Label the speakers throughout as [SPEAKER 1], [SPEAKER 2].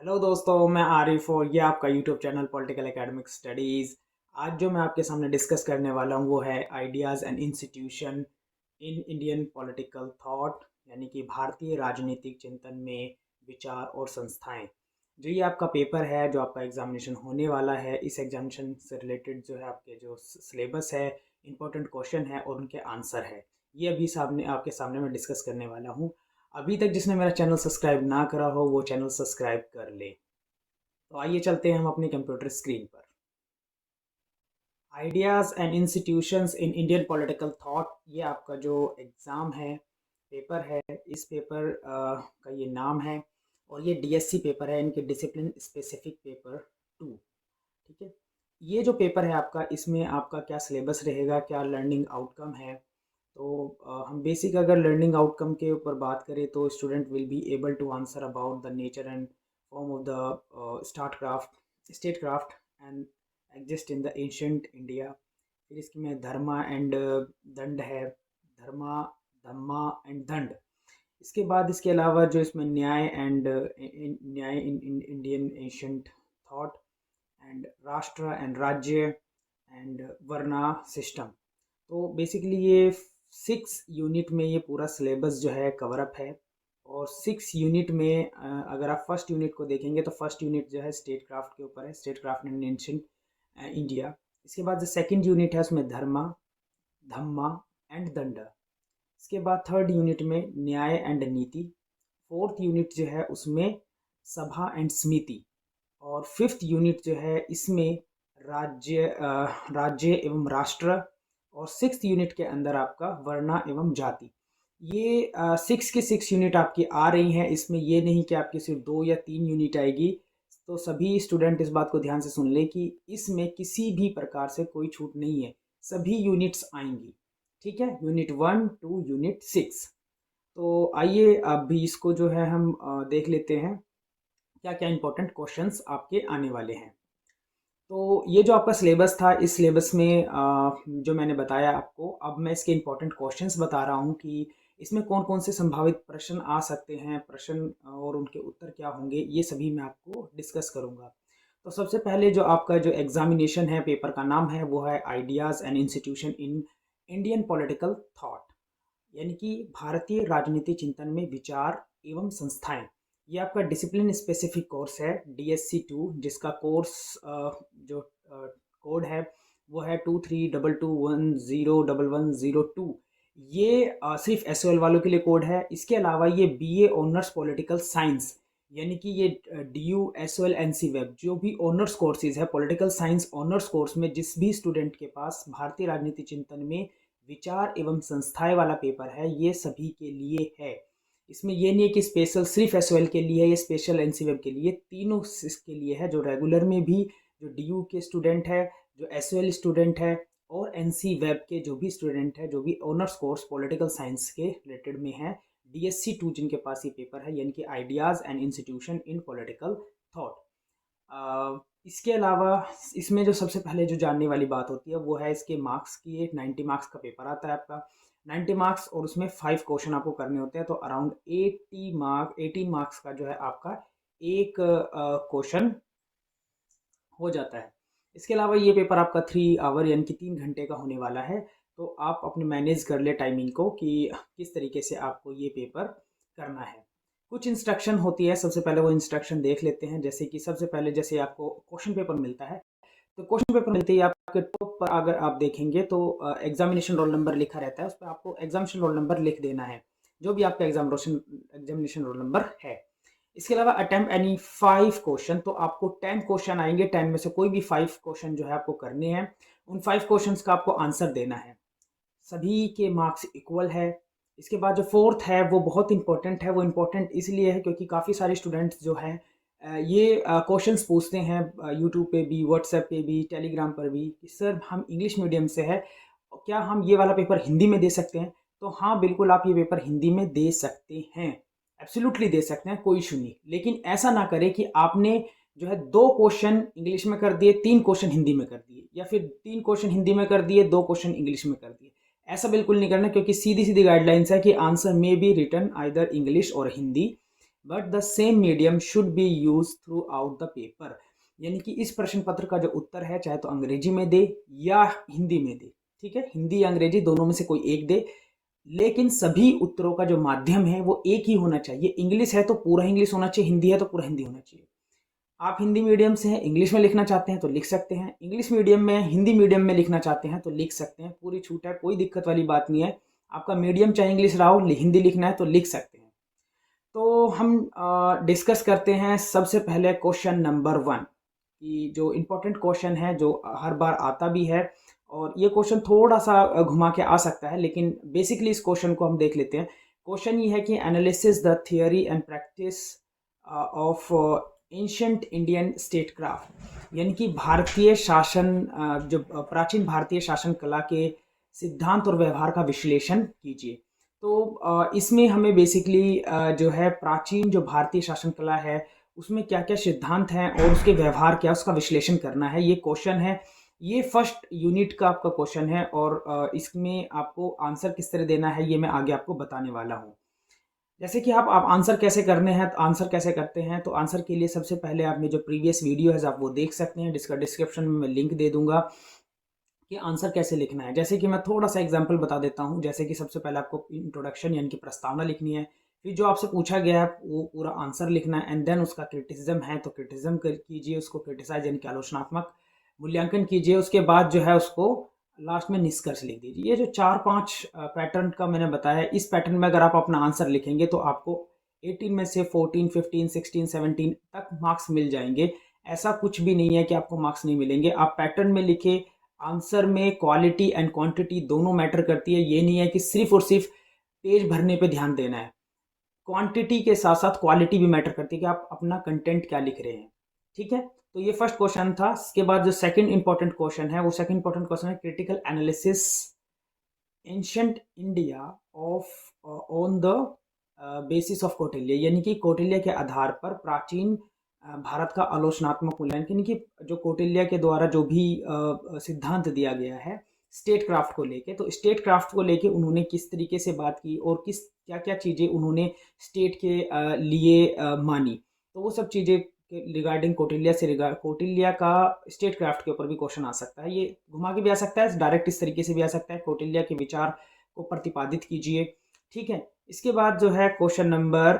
[SPEAKER 1] Hello दोस्तों, मैं आरिफ और ये आपका YouTube channel political academic studies. आज जो मैं आपके सामने डिस्कस करने वाला हूँ वो है ideas and institution in Indian political thought, यानी कि भारतीय राजनीतिक चिंतन में विचार और संस्थाएं। जो ये आपका पेपर है, जो आपका एग्जामिनेशन होने वाला है, इस एग्जामिनेशन से रिलेटेड जो है आपके जो सिलेबस है, इंपॉर्टेंट क्वेश्चन है और उनके आंसर है, ये अभी सामने आपके सामने मैं डिस्कस करने वाला हूँ। अभी तक जिसने मेरा चैनल सब्सक्राइब ना करा हो वो चैनल सब्सक्राइब कर ले। तो आइए चलते हैं हम अपनी कंप्यूटर स्क्रीन पर। Ideas and institutions in Indian political thought, ये आपका जो एग्ज़ाम है, पेपर है, इस पेपर का ये नाम है और ये डीएससी पेपर है, इनके डिसिप्लिन स्पेसिफिक पेपर 2। ठीक है। ये जो पेपर है आपका, इसमें आपका क्या सिलेबस रहेगा, क्या लर्निंग आउटकम है। तो हम बेसिक अगर लर्निंग आउटकम के ऊपर बात करें तो student will be able to answer about the nature and form of the state craft and exist in the ancient India. फिर इसके में धर्मा एंड दंड है, धर्मा, धम्मा एंड दंड। इसके बाद इसके अलावा जो इसमें न्याय एंड न्याय in Indian ancient thought and राष्ट्र एंड राज्य एंड वर्ना सिस्टम। तो बेसिकली ये 6 यूनिट में ये पूरा सिलेबस जो है कवर अप है। और 6 यूनिट में अगर आप फर्स्ट यूनिट को देखेंगे तो फर्स्ट यूनिट जो है स्टेट क्राफ्ट के ऊपर है, state craft in ancient India. इसके बाद जो सेकंड यूनिट है उसमें धर्मा, धम्मा एंड दंड। इसके बाद थर्ड यूनिट में न्याय एंड नीति। फोर्थ यूनिट जो है उसमें सभा एंड समिति। और फिफ्थ यूनिट जो है इसमें राज्य एवं राष्ट्र। और सिक्स्थ यूनिट के अंदर आपका वर्णा एवं जाति। ये 6 की 6 यूनिट आपकी आ रही हैं। इसमें ये नहीं कि आपकी सिर्फ 2 या 3 यूनिट आएगी। तो सभी स्टूडेंट इस बात को ध्यान से सुन ले कि इसमें किसी भी प्रकार से कोई छूट नहीं है, सभी यूनिट्स आएंगी। ठीक है, यूनिट 1 टू यूनिट 6। तो आइए अभी इसको जो है हम देख लेते हैं क्या क्या इंपॉर्टेंट क्वेश्चंस आपके आने वाले हैं। तो ये जो आपका सिलेबस था, इस सिलेबस में जो मैंने बताया आपको, अब मैं इसके इंपॉर्टेंट क्वेश्चंस बता रहा हूँ कि इसमें कौन कौन से संभावित प्रश्न आ सकते हैं, प्रश्न और उनके उत्तर क्या होंगे, ये सभी मैं आपको डिस्कस करूँगा। तो सबसे पहले जो आपका जो एग्जामिनेशन है, पेपर का नाम है वो है ideas and institution in Indian political thought, यानी कि भारतीय राजनीति चिंतन में विचार एवं संस्थाएं। ये आपका डिसिप्लिन स्पेसिफिक कोर्स है DSC 2, जिसका कोर्स जो कोड है वो है 2322101102। ये सिर्फ SOL वालों के लिए कोड है। इसके अलावा ये BA ऑनर्स पॉलिटिकल साइंस, यानी कि ये DU SOL NC वेब जो भी ऑनर्स कोर्सेज है पॉलिटिकल साइंस ऑनर्स कोर्स में, जिस भी स्टूडेंट के पास भारतीय राजनीति चिंतन में विचार एवं संस्थाएं वाला पेपर है, ये सभी के लिए है। इसमें ये नहीं है कि स्पेशल सिर्फ SOL के लिए है, ये स्पेशल NC वेब के लिए, तीनों के लिए है। जो रेगुलर में भी जो DU के स्टूडेंट है, जो SOL स्टूडेंट है और NC वेब के जो भी स्टूडेंट है, जो भी ऑनर्स कोर्स पॉलिटिकल साइंस के रिलेटेड में है, DSC 2 जिनके पास ये पेपर है, यानी कि ideas and institution in political thought. इसके अलावा इसमें जो सबसे पहले जो जानने वाली बात होती है वो है इसके मार्क्स की। एक 90 मार्क्स का पेपर आता है आपका, 90 मार्क्स, और उसमें 5 क्वेश्चन आपको करने होते हैं। तो अराउंड 18 मार्क्स का जो है आपका एक क्वेश्चन हो जाता है। इसके अलावा ये पेपर आपका 3 आवर यानी कि 3 घंटे का होने वाला है। तो आप अपने मैनेज कर ले टाइमिंग को कि किस तरीके से आपको ये पेपर करना है। कुछ इंस्ट्रक्शन होती है, सबसे पहले वो इंस्ट्रक्शन देख लेते हैं। जैसे कि सबसे पहले जैसे आपको क्वेश्चन पेपर मिलता है, तो क्वेश्चन पेपर मिलते ही आपके टॉप पर अगर आप देखेंगे तो एग्जामिनेशन रोल नंबर लिखा रहता है, उस पर आपको एग्जामिनेशन रोल नंबर लिख देना है, जो भी आपका एग्जामिनेशन रोल नंबर है। इसके अलावा अटेम्प्ट एनी 5 क्वेश्चन, तो आपको 10 क्वेश्चन आएंगे, 10 में से कोई भी 5 क्वेश्चन जो है आपको करने हैं। उन 5 क्वेश्चंस का आपको आंसर देना है, सभी के मार्क्स इक्वल है। इसके बाद जो फोर्थ है वो बहुत इंपॉर्टेंट है। वो इंपॉर्टेंट इसलिए है क्योंकि काफ़ी सारे स्टूडेंट्स जो हैं ये क्वेश्चंस पूछते हैं यूट्यूब पे भी, व्हाट्सएप पे भी, टेलीग्राम पर भी, कि सर हम इंग्लिश मीडियम से है, क्या हम ये वाला पेपर हिंदी में दे सकते हैं। तो हाँ, बिल्कुल आप ये पेपर हिंदी में दे सकते हैं, एब्सोल्युटली दे सकते हैं, कोई इशू नहीं। लेकिन ऐसा ना करें कि आपने जो है 2 क्वेश्चन इंग्लिश में कर दिए, 3 क्वेश्चन हिंदी में कर दिए, या फिर 3 क्वेश्चन हिंदी में कर दिए, 2 क्वेश्चन इंग्लिश में कर दिए। ऐसा बिल्कुल नहीं करना, क्योंकि सीधी सीधी गाइडलाइंस है कि आंसर में बी रिटर्न आइदर इंग्लिश और Hindi. But the same medium should be use through out the paper. यानी कि इस प्रश्न पत्र का जो उत्तर है चाहे तो अंग्रेजी में दे या हिंदी में दे, ठीक है, हिंदी या अंग्रेजी दोनों में से कोई एक दे, लेकिन सभी उत्तरों का जो माध्यम है वो एक ही होना चाहिए। इंग्लिश है तो पूरा इंग्लिश होना चाहिए, हिंदी है तो पूरा हिंदी होना चाहिए। आप हिंदी मीडियम से हैं, इंग्लिश में लिखना चाहते हैं तो लिख सकते हैं, इंग्लिश मीडियम में हिंदी मीडियम में लिखना चाहते हैं तो लिख सकते हैं, पूरी छूट है, कोई दिक्कत वाली बात नहीं है। आपका मीडियम चाहे इंग्लिश रहा हो, हिंदी लिखना है तो लिख सकते हैं। तो हम डिस्कस करते हैं सबसे पहले क्वेश्चन नंबर 1, कि जो इम्पोर्टेंट क्वेश्चन है, जो हर बार आता भी है, और ये क्वेश्चन थोड़ा सा घुमा के आ सकता है, लेकिन बेसिकली इस क्वेश्चन को हम देख लेते हैं। क्वेश्चन ये है कि analysis the theory and practice of ancient Indian state craft, यानी कि भारतीय शासन जो प्राचीन भारतीय शासन कला के सिद्धांत और व्यवहार का विश्लेषण कीजिए। तो इसमें हमें बेसिकली जो है प्राचीन जो भारतीय शासन कला है उसमें क्या क्या सिद्धांत हैं और उसके व्यवहार क्या, उसका विश्लेषण करना है, ये क्वेश्चन है। ये फर्स्ट यूनिट का आपका क्वेश्चन है, और इसमें आपको आंसर किस तरह देना है ये मैं आगे आपको बताने वाला हूँ। जैसे कि आप आंसर कैसे करने हैं, तो आंसर कैसे करते हैं, तो आंसर के लिए सबसे पहले आपने जो प्रीवियस वीडियो है आप वो देख सकते हैं, जिसका डिस्क्रिप्शन में मैं लिंक दे दूंगा कि आंसर कैसे लिखना है। जैसे कि मैं थोड़ा सा एग्जांपल बता देता हूँ। जैसे कि सबसे पहले आपको इंट्रोडक्शन यानी कि प्रस्तावना लिखनी है, फिर जो आपसे पूछा गया है वो पूरा आंसर लिखना है, एंड देन उसका क्रिटिसिज्म है तो क्रिटिसिज्म कीजिए, उसको क्रिटिसाइज यानी कि आलोचनात्मक मूल्यांकन कीजिए। उसके बाद जो है उसको लास्ट में निष्कर्ष लिख दीजिए। ये जो 4-5 पैटर्न का मैंने बताया है, इस पैटर्न में अगर आप अपना आंसर लिखेंगे तो आपको 18 में से 14, 15, 16, 17 तक मार्क्स मिल जाएंगे। ऐसा कुछ भी नहीं है कि आपको मार्क्स नहीं मिलेंगे। आप पैटर्न में लिखे, आंसर में क्वालिटी एंड क्वांटिटी दोनों मैटर करती है। ये नहीं है कि सिर्फ और सिर्फ पेज भरने पे ध्यान देना है, क्वांटिटी के साथ साथ क्वालिटी भी मैटर करती है कि आप अपना कंटेंट क्या लिख रहे हैं, ठीक है। तो ये फर्स्ट क्वेश्चन था। इसके बाद जो सेकंड इंपॉर्टेंट क्वेश्चन है वो सेकंड इंपॉर्टेंट क्वेश्चन है critical analysis ancient India of on the basis of Kautilya, यानी कि कौटिल्य के आधार पर प्राचीन भारत का आलोचनात्मक मूल्यांकन, यानी कि जो कौटिल्य के द्वारा जो भी सिद्धांत दिया गया है स्टेट क्राफ्ट को लेके, तो स्टेट क्राफ्ट को लेके उन्होंने किस तरीके से बात की और किस क्या क्या चीज़ें उन्होंने स्टेट के लिए मानी, तो वो सब चीज़ें रिगार्डिंग कौटिल्य से कौटिल्य का स्टेट क्राफ्ट के ऊपर भी क्वेश्चन आ सकता है। ये घुमा के भी आ सकता है, डायरेक्ट इस तरीके से भी आ सकता है, कौटिल्य के विचार को प्रतिपादित कीजिए, ठीक है। इसके बाद जो है क्वेश्चन नंबर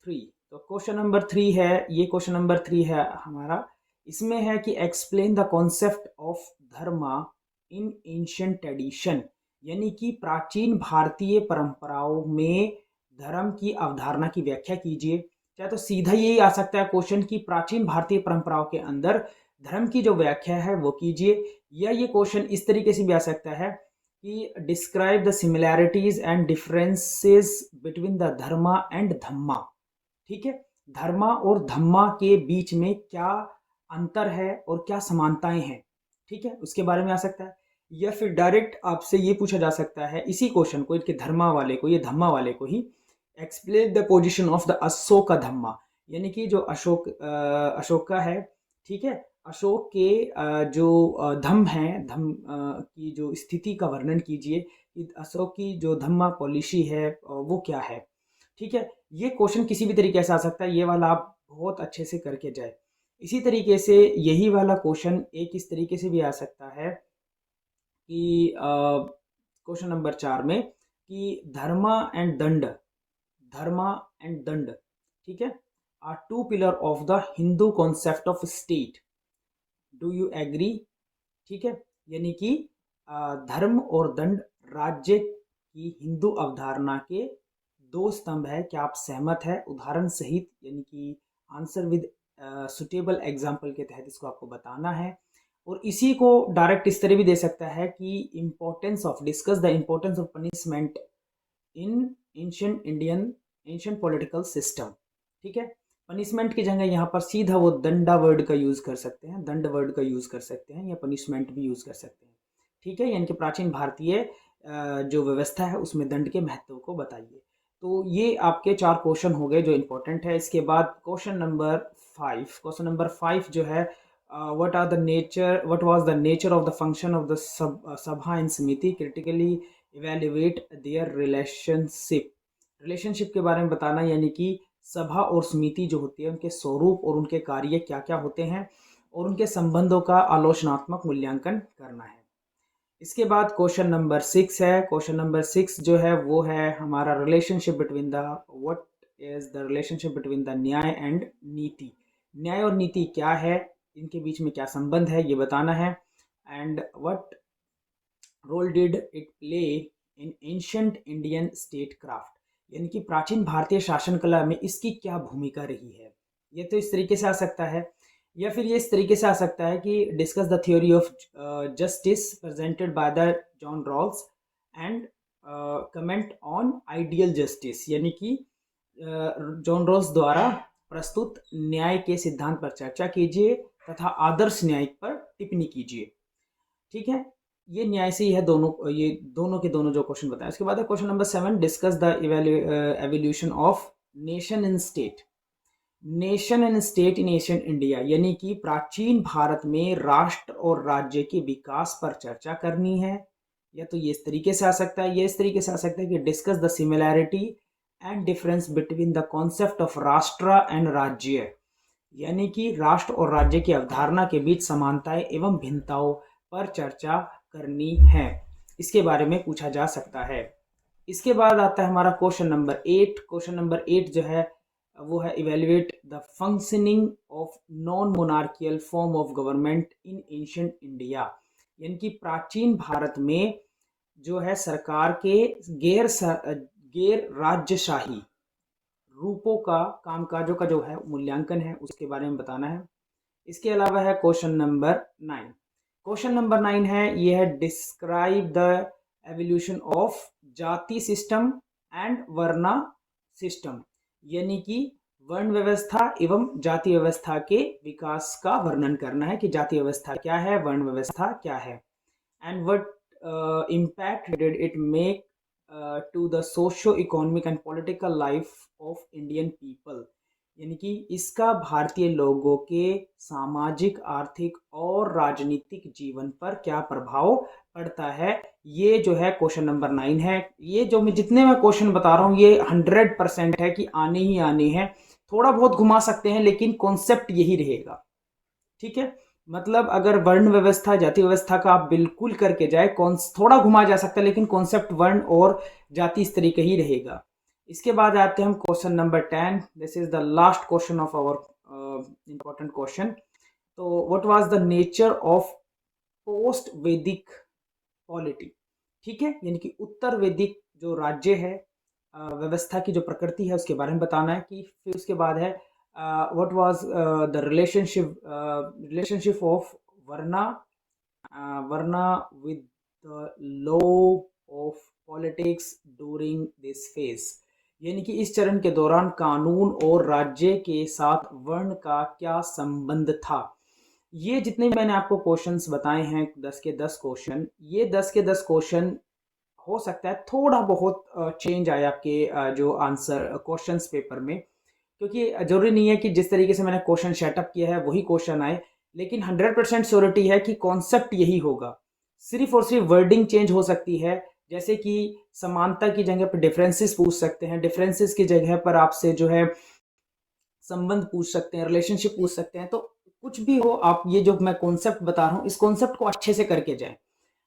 [SPEAKER 1] 3, तो क्वेश्चन नंबर 3 है, ये क्वेश्चन नंबर 3 है हमारा। इसमें है कि explain the concept of Dharma in ancient tradition, यानी कि प्राचीन भारतीय परंपराओं में धर्म की अवधारणा की व्याख्या कीजिए। चाहे तो सीधा यही आ सकता है क्वेश्चन कि प्राचीन भारतीय परंपराओं के अंदर धर्म की जो व्याख्या है वो कीजिए, या ये क्वेश्चन इस तरीके से भी आ सकता है कि describe the similarities and differences between the dharma and dhamma, ठीक है। धर्मा और धम्मा के बीच में क्या अंतर है और क्या समानताएं हैं, ठीक है, उसके बारे में आ सकता है। या फिर डायरेक्ट आपसे ये पूछा जा सकता है इसी क्वेश्चन को, इनके धर्मा वाले को, ये धम्मा वाले को ही, explain the position of the Ashoka dhamma, यानी कि जो अशोक का है, ठीक है, अशोक के जो धम्म है, धम्म की जो स्थिति का वर्णन कीजिए कि अशोक की जो धम्मा पॉलिसी है वो क्या है, ठीक है। ये क्वेश्चन किसी भी तरीके से आ सकता है, ये वाला आप बहुत अच्छे से करके जाए। इसी तरीके से यही वाला क्वेश्चन एक इस तरीके से भी आ सकता है कि क्वेश्चन नंबर 4 में कि धर्मा एंड दंड, ठीक है, are two pillar of the Hindu concept of state, do you agree, ठीक है। यानी कि धर्म और दंड राज्य की हिंदू अवधारणा के दो स्तंभ है, क्या आप सहमत है, उदाहरण सहित, यानी कि आंसर विद सुटेबल एग्जाम्पल के तहत इसको आपको बताना है। और इसी को डायरेक्ट इस तरह भी दे सकता है कि importance of discuss the importance of punishment in ancient political system, ठीक है। पनिशमेंट की जगह यहाँ पर सीधा वो दंडा वर्ड का यूज कर सकते हैं, दंड वर्ड का यूज कर सकते हैं, या पनिशमेंट भी यूज कर सकते हैं, ठीक है। यानी कि प्राचीन भारतीय जो व्यवस्था है उसमें दंड के महत्व को बताइए। तो ये आपके 4 क्वेश्चन हो गए जो इंपॉर्टेंट है। इसके बाद क्वेश्चन नंबर 5 जो है, what was the nature of the function of the सभा एंड समिति, क्रिटिकली इवेल्युएट देयर रिलेशनशिप के बारे में बताना, यानी कि सभा और समिति जो होती है उनके स्वरूप और उनके कार्य क्या क्या होते हैं और उनके संबंधों का आलोचनात्मक मूल्यांकन करना है। इसके बाद क्वेश्चन नंबर 6 है। क्वेश्चन नंबर 6 जो है वो है हमारा relationship between the what is the relationship between the न्याय एंड नीति। न्याय और नीति क्या है, इनके बीच में क्या संबंध है, ये बताना है। And what role did it play in ancient Indian state craft, यानी कि प्राचीन भारतीय शासन कला में इसकी क्या भूमिका रही है। ये तो इस तरीके से आ सकता है, या फिर ये इस तरीके से आ सकता है कि discuss the theory of justice presented by the John Rawls and comment on ideal justice, यानी कि जॉन रॉल्स द्वारा प्रस्तुत न्याय के सिद्धांत पर चर्चा कीजिए तथा आदर्श न्याय पर टिप्पणी कीजिए। ठीक है, ये न्याय से ही है दोनों, ये दोनों के दोनों जो क्वेश्चन बताए। उसके बाद है question number 7, discuss the evolution of nation in state. Nation and state in Asian India, यानी कि प्राचीन भारत में राष्ट्र और राज्य के विकास पर चर्चा करनी है। या तो ये इस तरीके से आ सकता है, ये इस तरीके से आ सकता है कि discuss the similarity and difference between the concept of राष्ट्र एंड राज्य, यानी कि राष्ट्र और राज्य की अवधारणा के बीच समानताएं एवं भिन्नताओं पर चर्चा करनी है। इसके बारे में पूछा जा सकता है। इसके बाद आता है हमारा क्वेश्चन नंबर 8। क्वेश्चन नंबर 8 जो है वो है evaluate the functioning of non monarchial form of government in ancient India, यानी कि प्राचीन भारत में जो है सरकार के गैर राज्यशाही रूपों का, कामकाजों का जो है मूल्यांकन है, उसके बारे में बताना है। इसके अलावा है क्वेश्चन नंबर 9। क्वेश्चन नंबर 9 है, ये है डिस्क्राइब द एवोल्यूशन ऑफ जाति सिस्टम एंड वर्ना सिस्टम, यानी कि वर्ण व्यवस्था एवं जाति व्यवस्था के विकास का वर्णन करना है कि जाति व्यवस्था क्या है, वर्ण व्यवस्था क्या है। And what impact did it make to the socio economic and political life of Indian people, यानी कि इसका भारतीय लोगों के सामाजिक, आर्थिक और राजनीतिक जीवन पर क्या प्रभाव पड़ता है। ये जो है क्वेश्चन नंबर 9 है। ये जो मैं जितने मैं क्वेश्चन बता रहा हूँ ये 100% है कि आने ही आने हैं। थोड़ा बहुत घुमा सकते हैं लेकिन कॉन्सेप्ट यही रहेगा। ठीक है, मतलब अगर वर्ण व्यवस्था, जाति व्यवस्था का आप बिल्कुल करके जाए, थोड़ा घुमा जा सकता है लेकिन कॉन्सेप्ट वर्ण और जाति इस तरीके ही रहेगा। इसके बाद आते हैं हम question number 10। This is the last question of our important question. तो what was the nature of post Vedic polity. ठीक है, यानी कि उत्तर वैदिक जो राज्य है, व्यवस्था की जो प्रकृति है उसके बारे में बताना है। कि फिर उसके बाद है what was the relationship of varna with the law of politics during this phase, यानी कि इस चरण के दौरान कानून और राज्य के साथ वर्ण का क्या संबंध था। ये जितने भी मैंने आपको क्वेश्चंस बताए हैं 10 के 10 क्वेश्चन, ये 10 के 10 क्वेश्चन हो सकता है थोड़ा बहुत चेंज आए आपके जो आंसर क्वेश्चंस पेपर में, क्योंकि जरूरी नहीं है कि जिस तरीके से मैंने क्वेश्चन सेटअप किया है वही क्वेश्चन आए, लेकिन 100% श्योरिटी है कि कॉन्सेप्ट यही होगा। सिर्फ और सिर्फ वर्डिंग चेंज हो सकती है, जैसे कि समानता की जगह पर डिफरेंसेस पूछ सकते हैं, डिफरेंसेस की जगह पर आपसे जो है संबंध पूछ सकते हैं, रिलेशनशिप पूछ सकते हैं। तो कुछ भी हो, आप ये जो मैं कॉन्सेप्ट बता रहा हूँ इस कॉन्सेप्ट को अच्छे से करके जाएं,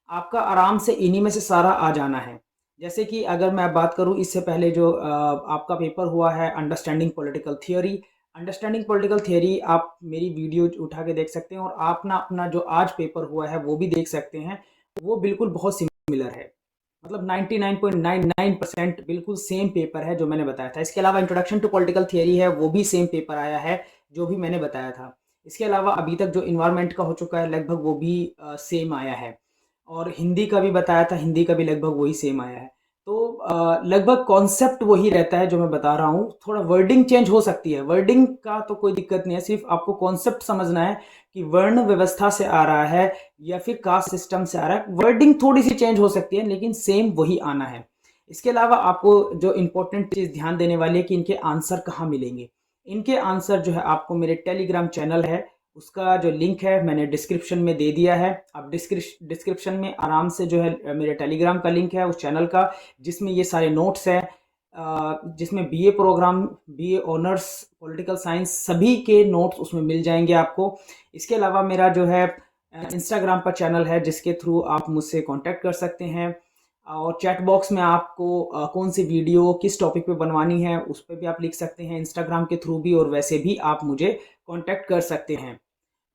[SPEAKER 1] आपका आराम से इन्हीं में से सारा आ जाना है। जैसे कि अगर मैं बात करूं इससे पहले जो आपका पेपर हुआ है understanding political theory, understanding political theory आप मेरी वीडियो उठा के देख सकते हैं और आप ना अपना जो आज पेपर हुआ है वो भी देख सकते हैं। वो बिल्कुल बहुत सिमिलर है, मतलब 99.99% बिल्कुल सेम पेपर है जो मैंने बताया था। इसके अलावा इंट्रोडक्शन टू पॉलिटिकल थियोरी है, वो भी सेम पेपर आया है जो भी मैंने बताया था। इसके अलावा अभी तक जो इन्वायरमेंट का हो चुका है लगभग वो भी सेम आया है, और हिंदी का भी बताया था, हिंदी का भी लगभग वही सेम आया है। तो लगभग कॉन्सेप्ट वही रहता है जो मैं बता रहा हूँ, थोड़ा वर्डिंग चेंज हो सकती है, वर्डिंग का तो कोई दिक्कत नहीं है, सिर्फ आपको कॉन्सेप्ट समझना है कि वर्ण व्यवस्था से आ रहा है या फिर कास्ट सिस्टम से आ रहा है। वर्डिंग थोड़ी सी चेंज हो सकती है लेकिन सेम वही आना है। इसके अलावा आपको जो इंपॉर्टेंट चीज़ ध्यान देने वाली है कि इनके आंसर कहाँ मिलेंगे। इनके आंसर जो है आपको मेरे टेलीग्राम चैनल है उसका जो लिंक है मैंने डिस्क्रिप्शन में दे दिया है। आप डिस्क्रिप्शन में आराम से जो है मेरे टेलीग्राम का लिंक है उस चैनल का, जिसमें ये सारे नोट्स हैं जिसमें BA programme, BA honours political science सभी के नोट्स उसमें मिल जाएंगे आपको। इसके अलावा मेरा जो है इंस्टाग्राम पर चैनल है जिसके थ्रू आप मुझसे कांटेक्ट कर सकते हैं, और चैट बॉक्स में आपको कौन सी वीडियो किस टॉपिक पे बनवानी है उस पर भी आप लिख सकते हैं, इंस्टाग्राम के थ्रू भी, और वैसे भी आप मुझे कांटेक्ट कर सकते हैं।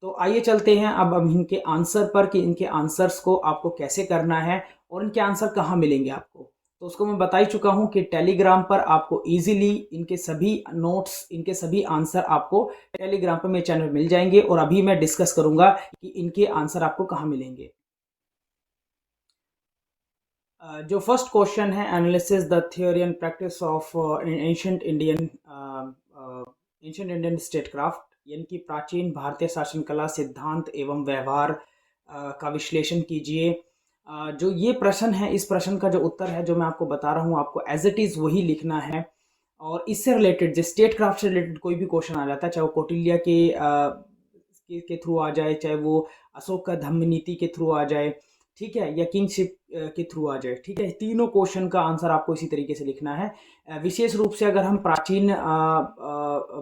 [SPEAKER 1] तो आइए चलते हैं अब इनके आंसर पर, कि इनके आंसर्स को आपको कैसे करना है और इनके आंसर कहाँ मिलेंगे आपको। तो उसको मैं बता ही चुका हूँ कि टेलीग्राम पर आपको इजीली इनके सभी नोट्स, इनके सभी आंसर आपको टेलीग्राम पर मेरे चैनल मिल जाएंगे, और अभी मैं डिस्कस करूंगा कि इनके आंसर आपको कहाँ मिलेंगे। जो फर्स्ट क्वेश्चन है, analysis the theory and practice of ancient Indian statecraft, यानी कि प्राचीन भारतीय शासन कला, सिद्धांत एवं व्यवहार का विश्लेषण कीजिए। जो ये प्रश्न है, इस प्रश्न का जो उत्तर है जो मैं आपको बता रहा हूँ, आपको एज इट इज़ वही लिखना है। और इससे रिलेटेड, जो स्टेट क्राफ्ट से रिलेटेड कोई भी क्वेश्चन आ जाता है, चाहे वो कौटिल्य के थ्रू आ जाए, चाहे वो अशोक का धम्म नीति के थ्रू आ जाए, ठीक है, या किंगशिप के थ्रू आ जाए, ठीक है, तीनों क्वेश्चन का आंसर आपको इसी तरीके से लिखना है। विशेष रूप से अगर हम प्राचीन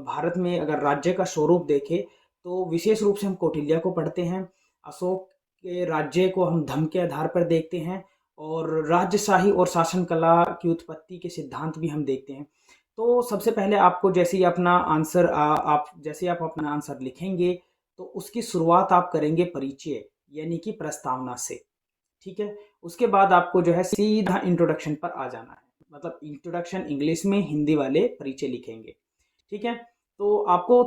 [SPEAKER 1] भारत में अगर राज्य का स्वरूप देखें, तो विशेष रूप से हम कौटिल्य को पढ़ते हैं, अशोक के राज्य को हम धम्म के आधार पर देखते हैं, और राजशाही और शासन कला की उत्पत्ति के सिद्धांत भी हम देखते हैं। तो सबसे पहले आपको जैसे ही अपना आंसर आप जैसे आप अपना आंसर लिखेंगे, तो उसकी शुरुआत आप करेंगे परिचय यानी कि प्रस्तावना से, ठीक है। उसके बाद आपको जो है सीधा इंट्रोडक्शन पर आ जाना है, मतलब इंट्रोडक्शन इंग्लिश में, हिंदी वाले परिचय लिखेंगे, ठीक है। तो आपको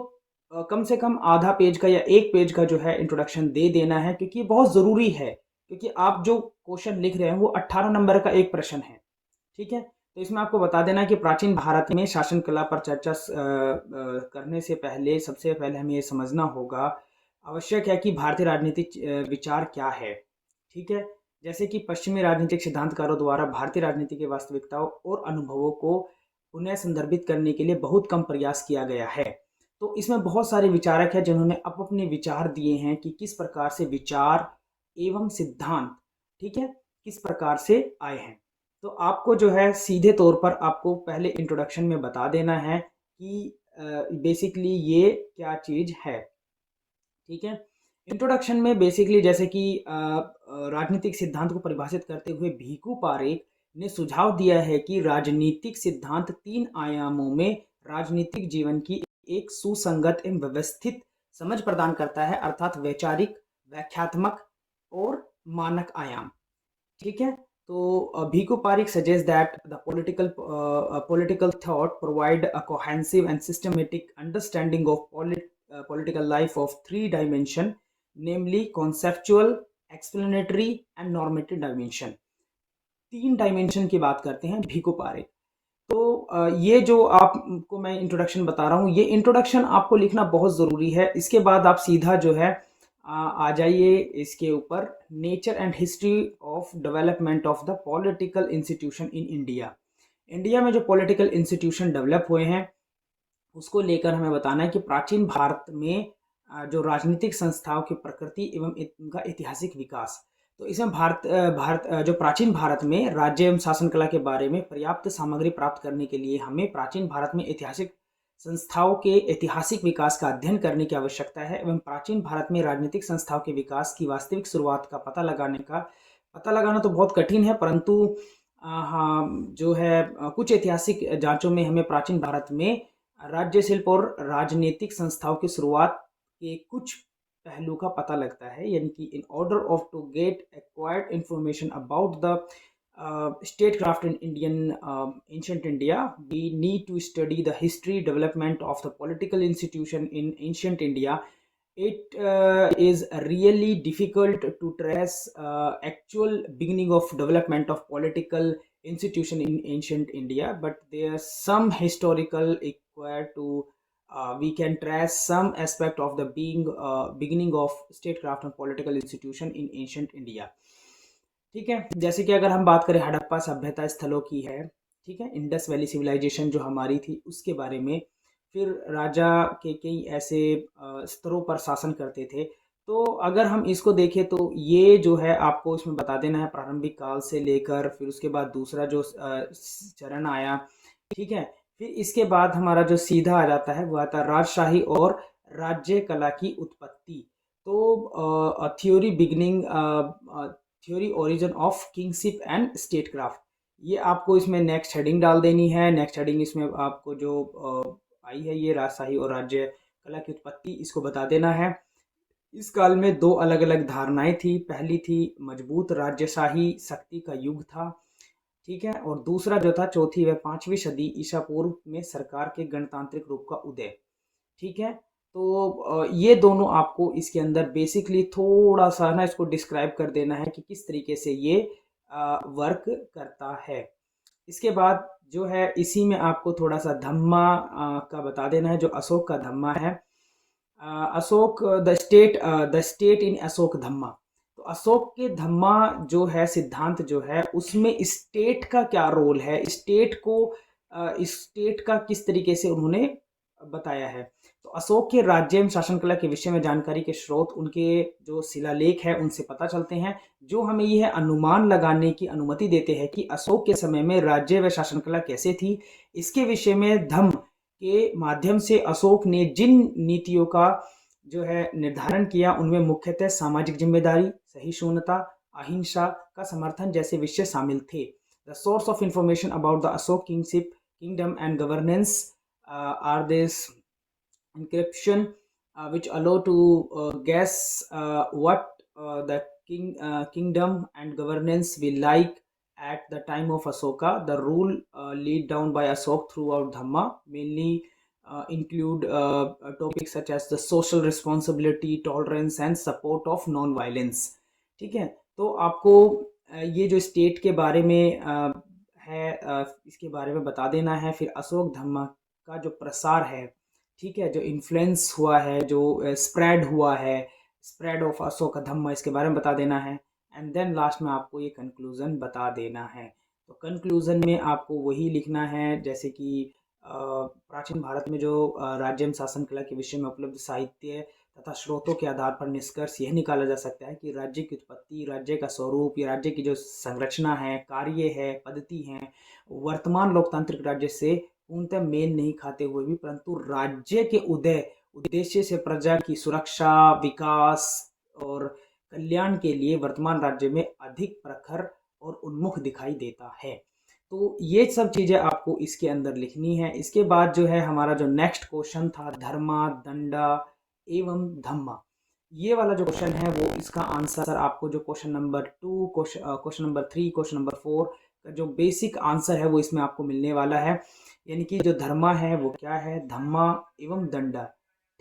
[SPEAKER 1] कम से कम आधा पेज का या एक पेज का जो है इंट्रोडक्शन दे देना है, क्योंकि ये बहुत ज़रूरी है, क्योंकि आप जो क्वेश्चन लिख रहे हैं वो 18 नंबर का एक प्रश्न है, ठीक है। तो इसमें आपको बता देना है कि प्राचीन भारत में शासन कला पर चर्चा करने से पहले सबसे पहले हमें ये समझना होगा, आवश्यक है कि भारतीय राजनीतिक विचार क्या है, ठीक है। जैसे कि पश्चिमी राजनीतिक सिद्धांतकारों द्वारा भारतीय राजनीति की वास्तविकताओं और अनुभवों को उन्हें संदर्भित करने के लिए बहुत कम प्रयास किया गया है। तो इसमें बहुत सारे विचारक हैं जिन्होंने अपने विचार दिए हैं कि किस प्रकार से विचार एवं सिद्धांत, ठीक है, किस प्रकार से आए हैं। तो आपको जो है सीधे तौर पर आपको पहले इंट्रोडक्शन में बता देना है कि बेसिकली ये क्या चीज़ है, ठीक है। इंट्रोडक्शन में बेसिकली जैसे कि राजनीतिक सिद्धांत को परिभाषित करते हुए भीखू पारेख ने सुझाव दिया है कि राजनीतिक सिद्धांत 3 आयामों में राजनीतिक जीवन की एक सुसंगत एवं व्यवस्थित समझ प्रदान करता है, अर्थात वैचारिक, व्याख्यात्मक और मानक आयाम, ठीक है। तो Bhikhu Parekh suggest that the political thought provide a cohesive and systematic understanding of political life of 3 dimension, namely conceptual, explanatory and normative dimension। 3 dimension की बात करते हैं भीखू पारेख। तो ये जो आपको मैं इंट्रोडक्शन बता रहा हूँ, ये इंट्रोडक्शन आपको लिखना बहुत ज़रूरी है। इसके बाद आप सीधा जो है आ जाइए इसके ऊपर, nature and history of development of the political institution in India. India में जो पॉलिटिकल इंस्टीट्यूशन डेवलप हुए हैं उसको लेकर हमें बताना है कि प्राचीन भारत में जो राजनीतिक संस्थाओं की प्रकृति एवं उनका ऐतिहासिक विकास। तो इसमें जो प्राचीन भारत में राज्य एवं शासन कला के बारे में पर्याप्त सामग्री प्राप्त करने के लिए हमें प्राचीन भारत में ऐतिहासिक संस्थाओं के ऐतिहासिक विकास का अध्ययन करने की आवश्यकता है, एवं प्राचीन भारत में राजनीतिक संस्थाओं के विकास की वास्तविक शुरुआत का पता लगाना तो बहुत कठिन है, परंतु हाँ जो है कुछ ऐतिहासिक जांचों में हमें प्राचीन भारत में राज्य शिल्प और राजनीतिक संस्थाओं की शुरुआत के कुछ पहलू का पता लगता है, यानी कि in order of to get acquired information about the statecraft in Indian ancient India, we need to study the history development of the political institution in ancient India. It is really difficult to trace actual beginning of development of political institution in ancient India, but there are some historical required to we can trace some aspect of the beginning of statecraft and political institution in ancient India, ठीक है। जैसे कि अगर हम बात करें हड़प्पा सभ्यता स्थलों की है, ठीक है, इंडस वैली सिविलाइजेशन जो हमारी थी उसके बारे में, फिर राजा के कई ऐसे स्तरों पर शासन करते थे। तो अगर हम इसको देखें तो ये जो है आपको इसमें बता देना है प्रारंभिक काल से लेकर, फिर उसके बाद दूसरा जो चरण आया ठीक है। फिर इसके बाद हमारा जो सीधा आ जाता है वो आता है राजशाही और राज्य कला की उत्पत्ति। तो theory beginning, theory origin of kingship and statecraft, ये आपको इसमें नेक्स्ट हेडिंग डाल देनी है। नेक्स्ट हेडिंग इसमें आपको जो आई है ये राजशाही और राज्य कला की उत्पत्ति, इसको बता देना है। इस काल में दो अलग अलग धारणाएं थी। पहली थी मजबूत राजशाही शक्ति का युग था, ठीक है, और दूसरा जो था चौथी व पांचवी सदी ईसा पूर्व में सरकार के गणतांत्रिक रूप का उदय, ठीक है। तो ये दोनों आपको इसके अंदर बेसिकली थोड़ा सा ना इसको डिस्क्राइब कर देना है कि किस तरीके से ये वर्क करता है। इसके बाद जो है इसी में आपको थोड़ा सा धम्मा का बता देना है, जो अशोक का धम्मा है। Ashoka the state in Ashoka dhamma. तो अशोक के धम्मा जो है सिद्धांत जो है उसमें स्टेट का क्या रोल है, स्टेट को स्टेट का किस तरीके से उन्होंने बताया है। तो अशोक के राज्य एवं शासन कला के विषय में जानकारी के स्रोत उनके जो शिलालेख है उनसे पता चलते हैं, जो हमें यह अनुमान लगाने की अनुमति देते हैं कि अशोक के समय में राज्य व शासन कला कैसे थी। इसके विषय में धम्म के माध्यम से अशोक ने जिन नीतियों का जो है निर्धारण किया उनमें मुख्यतः सामाजिक जिम्मेदारी, सहिष्णुता, अहिंसा का समर्थन जैसे विषय शामिल थे। The source of information about the Ashok kingship kingdom and governance are this encryption which allow to guess what the kingdom and governance will like at the time of Ashoka. The rule laid down by Ashok throughout Dhamma mainly include topics such as the social responsibility, tolerance and support of non-violence, ठीक है। तो आपको ये जो state के बारे में है इसके बारे में बता देना है। फिर अशोक धम्मा का जो प्रसार है, ठीक है, जो इन्फ्लुएंस हुआ है, जो स्प्रेड हुआ है, स्प्रेड ऑफ अशोक धम्मा, इसके बारे में बता देना है। एंड देन लास्ट में आपको ये कंक्लूजन बता देना है। तो कंक्लूजन में आपको वही लिखना है जैसे कि प्राचीन भारत में जो राज्य एवं शासन कला के विषय में उपलब्ध साहित्य तथा स्रोतों के आधार पर निष्कर्ष यह निकाला जा सकता है कि राज्य की उत्पत्ति, राज्य का स्वरूप या राज्य की जो संरचना है, कार्य है, पद्धति है, वर्तमान लोकतांत्रिक राज्य से पूर्णतः मेल नहीं खाते हुए भी, परंतु राज्य के उद्देश्य से प्रजा की सुरक्षा, विकास और कल्याण के लिए वर्तमान राज्य में अधिक प्रखर और उन्मुख दिखाई देता है। तो ये सब चीज़ें आपको इसके अंदर लिखनी है। इसके बाद जो है हमारा जो नेक्स्ट क्वेश्चन था धर्मा, दंडा एवं धम्मा, ये वाला जो क्वेश्चन है वो इसका आंसर आपको जो question number 2, question number 3, question number 4 का जो बेसिक आंसर है वो इसमें आपको मिलने वाला है। यानी कि जो धर्मा है वो क्या है, धम्मा एवं दंडा,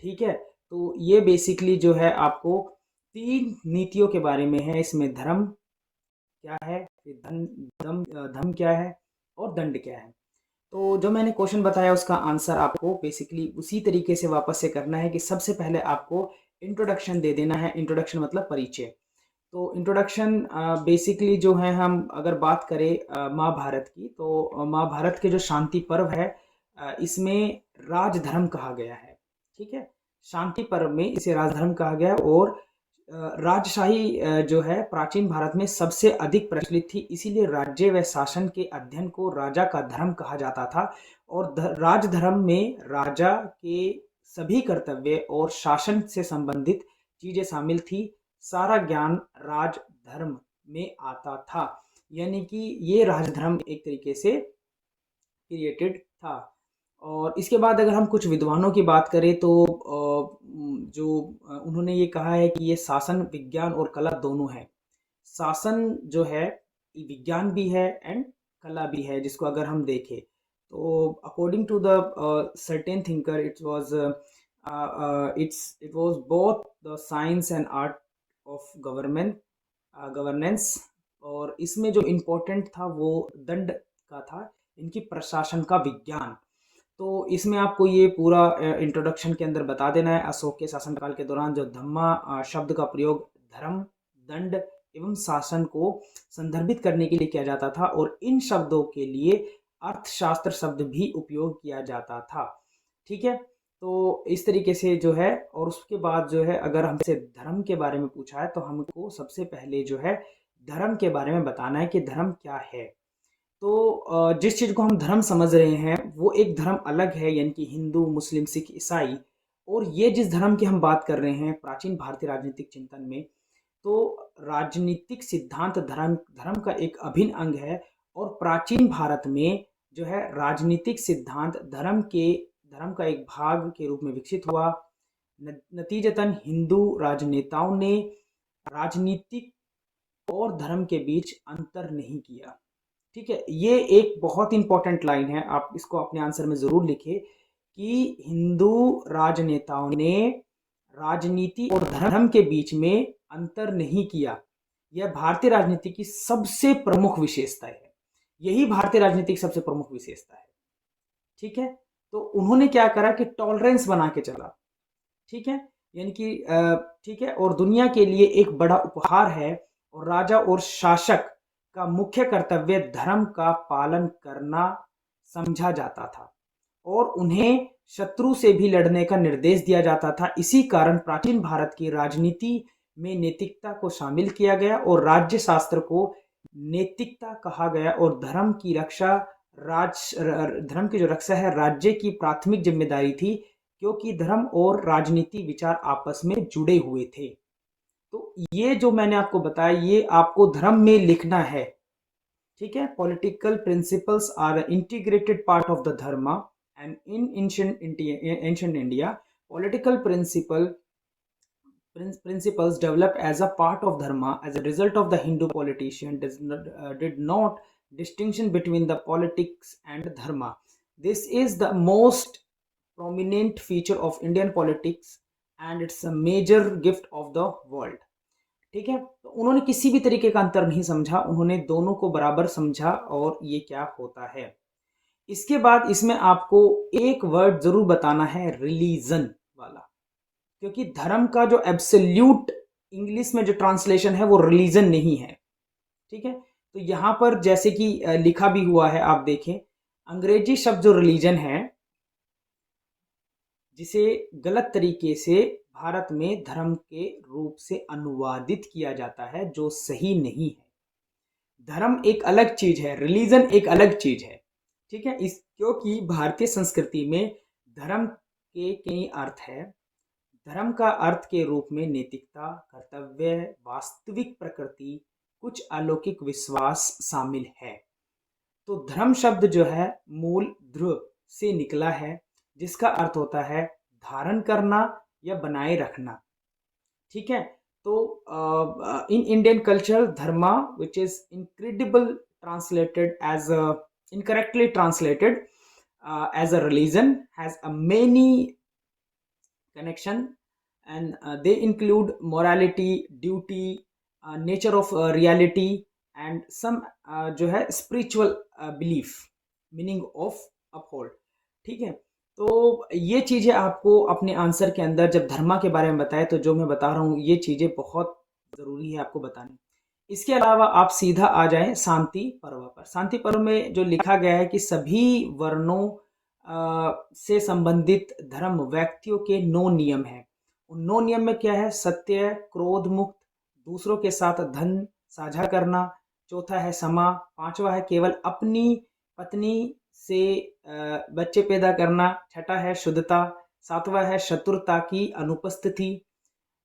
[SPEAKER 1] ठीक है। तो ये बेसिकली जो है आपको 3 नीतियों के बारे में है। इसमें धर्म क्या है, धम क्या है और दंड क्या है। तो जो मैंने क्वेश्चन बताया उसका आंसर आपको बेसिकली उसी तरीके से वापस से करना है कि सबसे पहले आपको इंट्रोडक्शन दे देना है। इंट्रोडक्शन मतलब परिचय। तो इंट्रोडक्शन बेसिकली जो है, हम अगर बात करें महाभारत की, तो महाभारत के जो शांति पर्व है इसमें राजधर्म कहा गया है, ठीक है। शांति पर्व में इसे राजधर्म कहा गया और राजशाही जो है प्राचीन भारत में सबसे अधिक प्रचलित थी, इसीलिए राज्य व शासन के अध्ययन को राजा का धर्म कहा जाता था। और राजधर्म में राजा के सभी कर्तव्य और शासन से संबंधित चीजें शामिल थी। सारा ज्ञान राजधर्म में आता था, यानी कि ये राजधर्म एक तरीके से क्रिएटेड था। और इसके बाद अगर हम कुछ विद्वानों की बात करें तो जो उन्होंने ये कहा है कि ये शासन विज्ञान और कला दोनों है। शासन जो है विज्ञान भी है एंड कला भी है, जिसको अगर हम देखें तो according to the certain thinker it was both the science and art of governance. और इसमें जो इम्पोर्टेंट था वो दंड का था, इनकी प्रशासन का विज्ञान। तो इसमें आपको ये पूरा इंट्रोडक्शन के अंदर बता देना है अशोक के शासनकाल के दौरान जो धम्मा शब्द का प्रयोग धर्म, दंड एवं शासन को संदर्भित करने के लिए किया जाता था और इन शब्दों के लिए अर्थशास्त्र शब्द भी उपयोग किया जाता था, ठीक है। तो इस तरीके से जो है, और उसके बाद जो है अगर हमसे धर्म के बारे में पूछा है तो हमको सबसे पहले जो है धर्म के बारे में बताना है कि धर्म क्या है। तो जिस चीज़ को हम धर्म समझ रहे हैं वो एक धर्म अलग है, यानी कि हिंदू, मुस्लिम, सिख, ईसाई। और ये जिस धर्म की हम बात कर रहे हैं प्राचीन भारतीय राजनीतिक चिंतन में, तो राजनीतिक सिद्धांत धर्म धर्म का एक अभिन्न अंग है। और प्राचीन भारत में जो है राजनीतिक सिद्धांत धर्म का एक भाग के रूप में विकसित हुआ। नतीजतन हिंदू राजनेताओं ने राजनीतिक और धर्म के बीच अंतर नहीं किया। ठीक है, ये एक बहुत इंपॉर्टेंट लाइन है, आप इसको अपने आंसर में जरूर लिखें कि हिंदू राजनेताओं ने राजनीति और धर्म के बीच में अंतर नहीं किया। यह भारतीय राजनीति की सबसे प्रमुख विशेषता है। यही भारतीय राजनीति की सबसे प्रमुख विशेषता है। ठीक है, तो उन्होंने क्या करा कि टॉलरेंस बना के चला। ठीक है, यानी कि ठीक है, और दुनिया के लिए एक बड़ा उपहार है। और राजा और शासक का मुख्य कर्तव्य धर्म का पालन करना समझा जाता था और उन्हें शत्रु से भी लड़ने का निर्देश दिया जाता था। इसी कारण प्राचीन भारत की राजनीति में नैतिकता को शामिल किया गया और राज्य शास्त्र को नैतिकता कहा गया। और धर्म की जो रक्षा है राज्य की प्राथमिक जिम्मेदारी थी, क्योंकि धर्म और राजनीति विचार आपस में जुड़े हुए थे। तो ये जो मैंने आपको बताया ये आपको धर्म में लिखना है। ठीक है, political principles are integrated part of the dharma and in ancient India political principles developed as a part of dharma as a result of the Hindu politician did not distinction between the politics and dharma. This is the most prominent feature of Indian politics and it's a major gift of the world. ठीक है, तो उन्होंने किसी भी तरीके का अंतर नहीं समझा, उन्होंने दोनों को बराबर समझा। और ये क्या होता है, इसके बाद इसमें आपको एक वर्ड जरूर बताना है, रिलीजन वाला, क्योंकि धर्म का जो एब्सोल्यूट इंग्लिश में जो ट्रांसलेशन है वो रिलीजन नहीं है। ठीक है, तो यहां पर जैसे कि लिखा भी हुआ है, आप देखें, अंग्रेजी शब्द जो रिलीजन है जिसे गलत तरीके से भारत में धर्म के रूप से अनुवादित किया जाता है, जो सही नहीं है। धर्म एक अलग चीज है, रिलीजन एक अलग चीज है। ठीक है, इस क्योंकि भारतीय संस्कृति में धर्म के कई अर्थ है। धर्म का अर्थ के रूप में नैतिकता, कर्तव्य, वास्तविक प्रकृति, कुछ अलौकिक विश्वास शामिल है। तो धर्म शब्द जो है मूल ध्रुव से निकला है, जिसका अर्थ होता है धारण करना या बनाए रखना। ठीक है, तो in Indian culture dharma which is incredible translated as incorrectly translated as a religion has a many connection and they include morality, duty, nature of reality and some जो है spiritual belief, meaning of uphold। ठीक है, तो ये चीज़ें आपको अपने answer के अंदर जब धर्मा के बारे में बताए तो जो मैं बता रहा हूँ ये चीज़ें बहुत ज़रूरी है आपको बतानी। इसके अलावा आप सीधा आ जाएं शांति पर्व पर। शांति पर्व में जो लिखा गया है कि सभी वर्णों से संबंधित धर्म व्यक्तियों के 9 नियम हैं। उन 9 नियम में क्या है, सत्य, क्रोध मुक्त, दूसरों के साथ धन साझा करना, चौथा है क्षमा, पांचवा है केवल अपनी पत्नी से बच्चे पैदा करना, छठा है शुद्धता, सातवां है शत्रुता की अनुपस्थिति,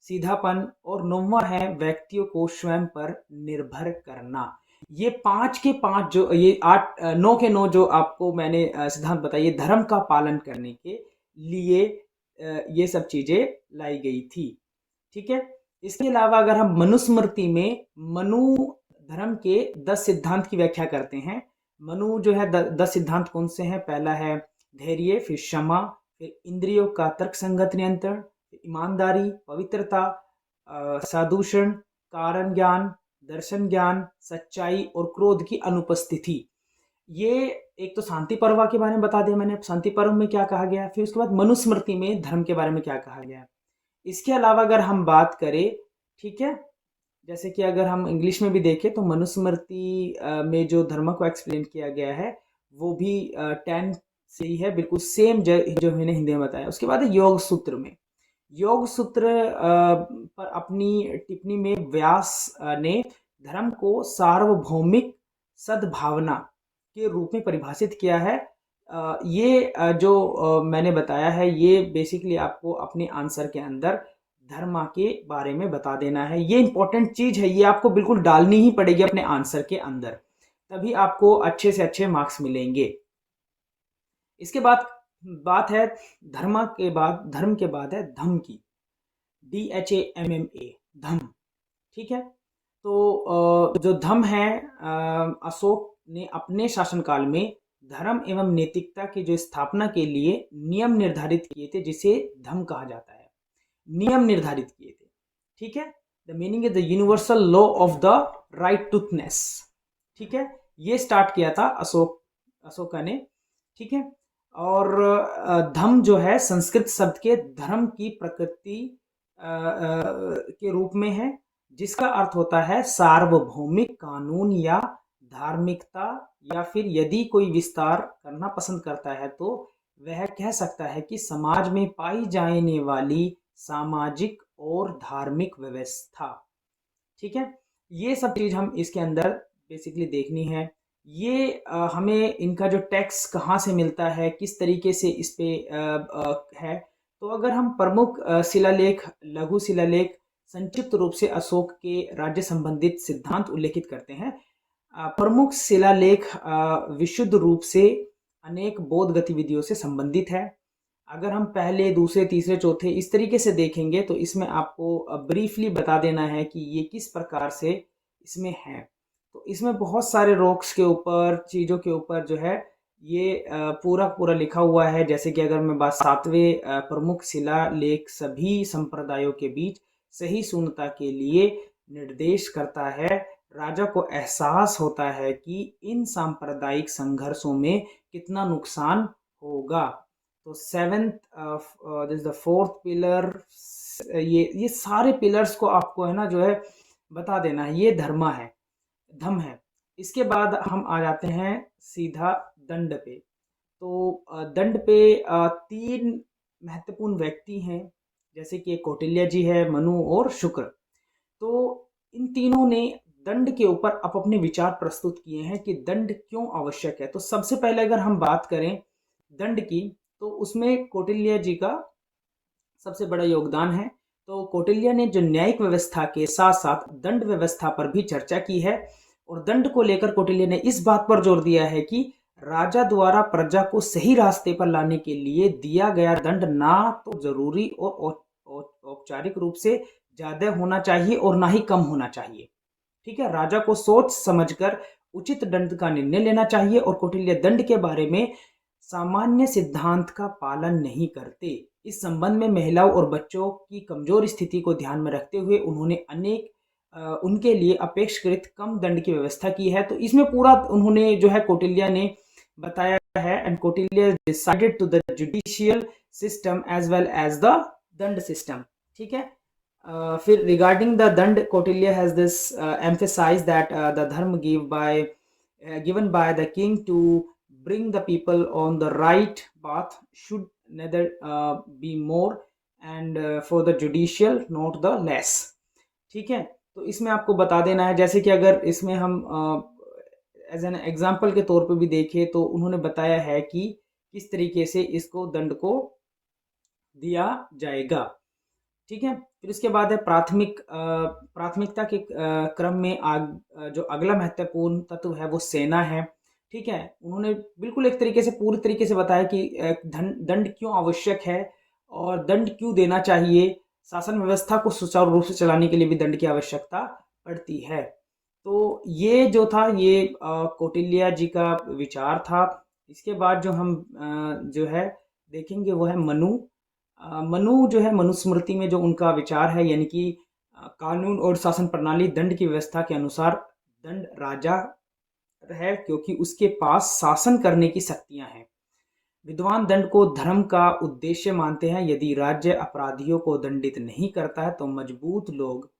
[SPEAKER 1] सीधापन, और नौवां है व्यक्तियों को स्वयं पर निर्भर करना। ये 5 के 5 जो ये 8 9 के 9 जो आपको मैंने सिद्धांत बताइए धर्म का पालन करने के लिए ये सब चीजें लाई गई थी। ठीक है, इसके अलावा अगर हम मनुस्मृति में मनु धर्म के 10 सिद्धांत की व्याख्या करते हैं। मनु जो है 10 सिद्धांत कौन से हैं, पहला है धैर्य, फिर क्षमा, फिर इंद्रियों का तर्क संगत नियंत्रण, ईमानदारी, पवित्रता, साधुषण, कारण ज्ञान, दर्शन ज्ञान, सच्चाई और क्रोध की अनुपस्थिति। ये एक तो शांति पर्व के बारे में बता दिया मैंने, शांति पर्व में क्या कहा गया, फिर उसके बाद मनुस्मृति में धर्म के बारे में क्या कहा गया। इसके अलावा अगर हम बात करें, ठीक है, जैसे कि अगर हम इंग्लिश में भी देखें तो मनुस्मृति में जो धर्म को एक्सप्लेन किया गया है वो भी 10 से ही है, बिल्कुल सेम जो मैंने हिंदी में बताया। उसके बाद योग सूत्र में, योग सूत्र पर अपनी टिप्पणी में व्यास ने धर्म को सार्वभौमिक सद्भावना के रूप में परिभाषित किया है। ये जो मैंने बताया है ये बेसिकली आपको अपने आंसर के अंदर धर्म के बारे में बता देना है। ये इंपॉर्टेंट चीज है, ये आपको बिल्कुल डालनी ही पड़ेगी अपने आंसर के अंदर, तभी आपको अच्छे से अच्छे मार्क्स मिलेंगे। इसके बाद बात है धर्म के बाद है धम की, DHAMMA, धम। ठीक है, तो जो धम है, अशोक ने अपने शासनकाल में धर्म एवं नैतिकता की जो स्थापना के लिए नियम निर्धारित किए थे, जिसे धम कहा जाता है। नियम निर्धारित किए थे, ठीक है। The meaning is the universal law of the righteousness. ठीक है, ये स्टार्ट किया था अशोका ने। ठीक है, और धम जो है संस्कृत शब्द के धर्म की प्रकृति के रूप में है, जिसका अर्थ होता है सार्वभौमिक कानून या धार्मिकता, या फिर यदि कोई विस्तार करना पसंद करता है तो वह कह सकता है कि समाज में पाई जाने वाली सामाजिक और धार्मिक व्यवस्था। ठीक है, ये सब चीज हम इसके अंदर बेसिकली देखनी है। ये हमें इनका जो टैक्स कहाँ से मिलता है, किस तरीके से इस पे है, तो अगर हम प्रमुख शिलालेख, लघु शिलालेख, संक्षिप्त रूप से अशोक के राज्य संबंधित सिद्धांत उल्लेखित करते हैं। प्रमुख शिलालेख विशुद्ध रूप से अनेक बौद्ध गतिविधियों से संबंधित है। अगर हम पहले, दूसरे, तीसरे, चौथे इस तरीके से देखेंगे तो इसमें आपको ब्रीफली बता देना है कि ये किस प्रकार से इसमें है। तो इसमें बहुत सारे रॉक्स के ऊपर, चीज़ों के ऊपर जो है ये पूरा पूरा लिखा हुआ है। जैसे कि अगर मैं बात 7वें प्रमुख शिलालेख सभी संप्रदायों के बीच सही शून्यता के लिए निर्देश करता है। राजा को एहसास होता है कि इन सांप्रदायिक संघर्षों में कितना नुकसान होगा। तो seventh, this the fourth pillar, ये सारे पिलर्स को आपको है ना जो है बता देना है। ये धम है। इसके बाद हम आ जाते हैं सीधा दंड पे। तो दंड पे 3 महत्वपूर्ण व्यक्ति हैं, जैसे कि कौटिल्य जी है, मनु और शुक्र। तो इन तीनों ने दंड के ऊपर अपने विचार प्रस्तुत किए हैं कि दंड क्यों आवश्यक है। तो सबसे पहले अगर हम बात करें दंड की, तो उसमें कौटिल्य जी का सबसे बड़ा योगदान है। तो कौटिल्य ने जो न्यायिक व्यवस्था के साथ साथ दंड व्यवस्था पर भी चर्चा की है, और दंड को लेकर कौटिल्य ने इस बात पर जोर दिया है कि राजा द्वारा प्रजा को सही रास्ते पर लाने के लिए दिया गया दंड ना तो जरूरी और औपचारिक रूप से ज्यादा होना चाहिए और ना ही कम होना चाहिए। ठीक है, राजा को सोच समझकर उचित दंड का निर्णय लेना चाहिए, और कौटिल्य दंड के बारे में सामान्य सिद्धांत का पालन नहीं करते। इस संबंध में महिलाओं और बच्चों की कमजोर स्थिति को ध्यान में रखते हुए उन्होंने उनके लिए अपेक्षाकृत कम दंड की व्यवस्था की है। तो इसमें पूरा उन्होंने जो है कौटिल्य ने बताया है, and Kautilya decided to the judicial system as well as the danda system. ठीक है, फिर regarding the danda, Kautilya has this emphasized that the dharma given by the king to bring the people on the right path should neither be more and for the judicial not the less। ठीक है, तो इसमें आपको बता देना है, जैसे कि अगर इसमें हम एज एन एग्जाम्पल के तौर पे भी देखें तो उन्होंने बताया है कि किस तरीके से इसको दंड को दिया जाएगा। ठीक है, फिर इसके बाद है प्राथमिकता के क्रम में जो अगला महत्वपूर्ण तत्व है वो सेना है। ठीक है, उन्होंने बिल्कुल एक तरीके से, पूरी तरीके से बताया कि दंड क्यों आवश्यक है और दंड क्यों देना चाहिए। शासन व्यवस्था को सुचारू रूप से चलाने के लिए भी दंड की आवश्यकता पड़ती है। तो ये जो था ये कौटिल्य जी का विचार था। इसके बाद जो हम जो है देखेंगे वो है मनु जो है, मनुस्मृति में जो उनका विचार है, यानी कि कानून और शासन प्रणाली दंड की व्यवस्था के अनुसार दंड राजा है, क्योंकि उसके पास शासन करने की शक्तियां हैं। विद्वान दंड को धर्म का उद्देश्य मानते हैं। यदि राज्य अपराधियों को दंडित नहीं करता है तो मजबूत लोग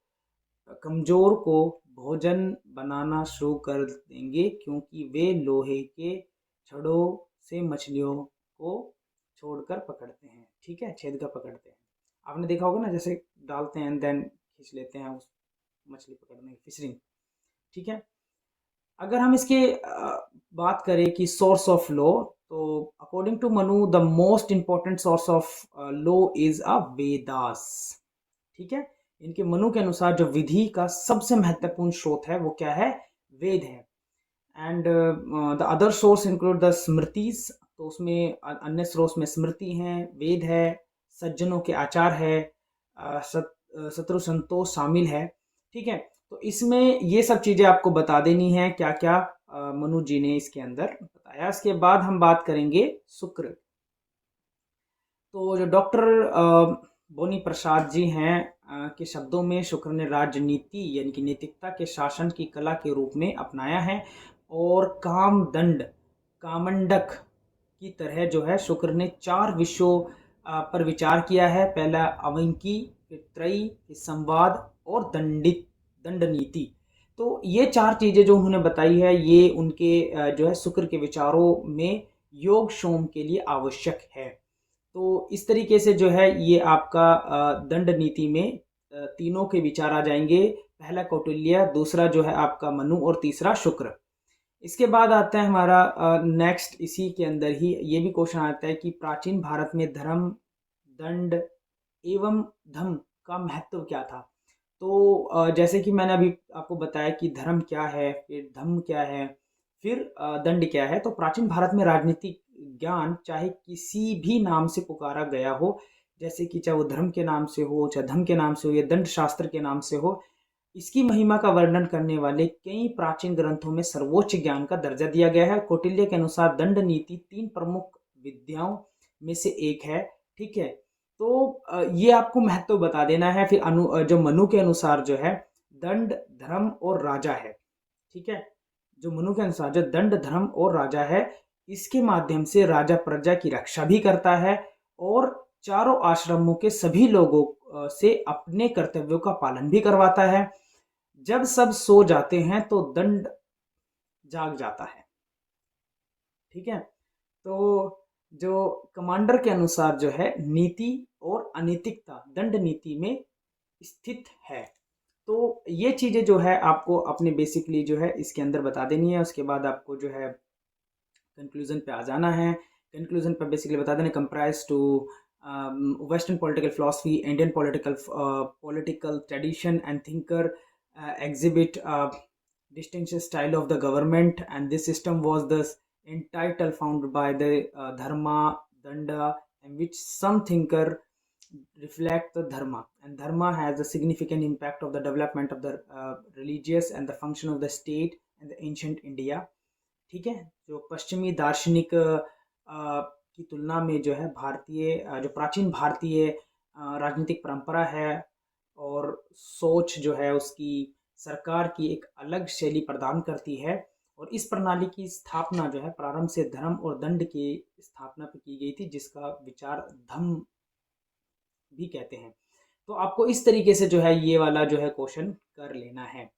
[SPEAKER 1] कमजोर को भोजन बनाना शुरू कर देंगे, क्योंकि वे लोहे के छड़ों से मछलियों को छोड़कर पकड़ते हैं। ठीक है, छेद का पकड़ते हैं। आपने देखा होगा ना, जैसे डालते हैं देन खींच लेते हैं उस मछली पकड़ने की, फिशरिंग। ठीक है, अगर हम इसके बात करें कि सोर्स ऑफ लॉ, तो according to Manu the most important source of law is a Vedas. ठीक है, इनके मनु के अनुसार जो विधि का सबसे महत्वपूर्ण स्रोत है वो क्या है, वेद है। And the other source include the smritis, तो उसमें अन्य स्रोत में स्मृति हैं, वेद है, सज्जनों के आचार है, शत्रु संतोष शामिल है। ठीक है, तो इसमें ये सब चीजें आपको बता देनी है, क्या क्या मनु जी ने इसके अंदर बताया। इसके बाद हम बात करेंगे शुक्र। तो जो डॉक्टर बोनी प्रसाद जी हैं के शब्दों में, शुक्र ने राजनीति यानी कि नैतिकता के शासन की कला के रूप में अपनाया है, और काम दंड कामंडक की तरह जो है शुक्र ने 4 विषयों पर विचार किया है। पहला अवंकी, फिर त्रयी, फिर संवाद और दंड नीति। तो ये 4 चीजें जो उन्होंने बताई है, ये उनके जो है शुक्र के विचारों में योग शोम के लिए आवश्यक है। तो इस तरीके से जो है ये आपका दंड नीति में तीनों के विचार आ जाएंगे। पहला कौटिल्य, दूसरा जो है आपका मनु, और तीसरा शुक्र। इसके बाद आता है हमारा नेक्स्ट, इसी के अंदर ही ये भी क्वेश्चन आता है कि प्राचीन भारत में धर्म, दंड एवं धम का महत्व क्या था। तो जैसे कि मैंने अभी आपको बताया कि धर्म क्या है, फिर धम क्या है, फिर दंड क्या है। तो प्राचीन भारत में राजनीतिक ज्ञान चाहे किसी भी नाम से पुकारा गया हो, जैसे कि चाहे वो धर्म के नाम से हो, चाहे धम के नाम से हो, या दंड शास्त्र के नाम से हो, इसकी महिमा का वर्णन करने वाले कई प्राचीन ग्रंथों में सर्वोच्च ज्ञान का दर्जा दिया गया है। कौटिल्य के अनुसार दंड नीति 3 प्रमुख विद्याओं में से एक है। ठीक है, तो ये आपको महत्व बता देना है। फिर जो मनु के अनुसार जो है दंड, धर्म और राजा है। ठीक है, जो मनु के अनुसार जो दंड, धर्म और राजा है, इसके माध्यम से राजा प्रजा की रक्षा भी करता है, और चारों आश्रमों के सभी लोगों से अपने कर्तव्यों का पालन भी करवाता है। जब सब सो जाते हैं तो दंड जाग जाता है। ठीक है, तो जो कमांडर के अनुसार जो है नीति और अनैतिकता दंड नीति में स्थित है। तो ये चीजें जो है आपको अपने बेसिकली जो है इसके अंदर बता देनी है। उसके बाद आपको जो है कंक्लूजन पे आ जाना है। कंक्लूजन पे बेसिकली बता देना, comprise to western political philosophy, Indian political tradition and thinker exhibit a distinct style of the government, and this system was thus entitled founded by the dharma, danda, and which some thinker reflect the dharma, and dharma has a significant impact of the development of the religious and the function of the state and the ancient India. ठीक है, जो पश्चिमी दार्शनिक की तुलना में जो है भारतीय जो प्राचीन भारतीय राजनीतिक परंपरा है और सोच जो है उसकी सरकार की एक अलग शैली प्रदान करती है। और इस प्रणाली की स्थापना जो है प्रारंभ से धर्म और दंड की स्थापना पर की गई थी, जिसका विचार धम्म भी कहते हैं। तो आपको इस तरीके से जो है ये वाला जो है क्वेश्चन कर लेना है।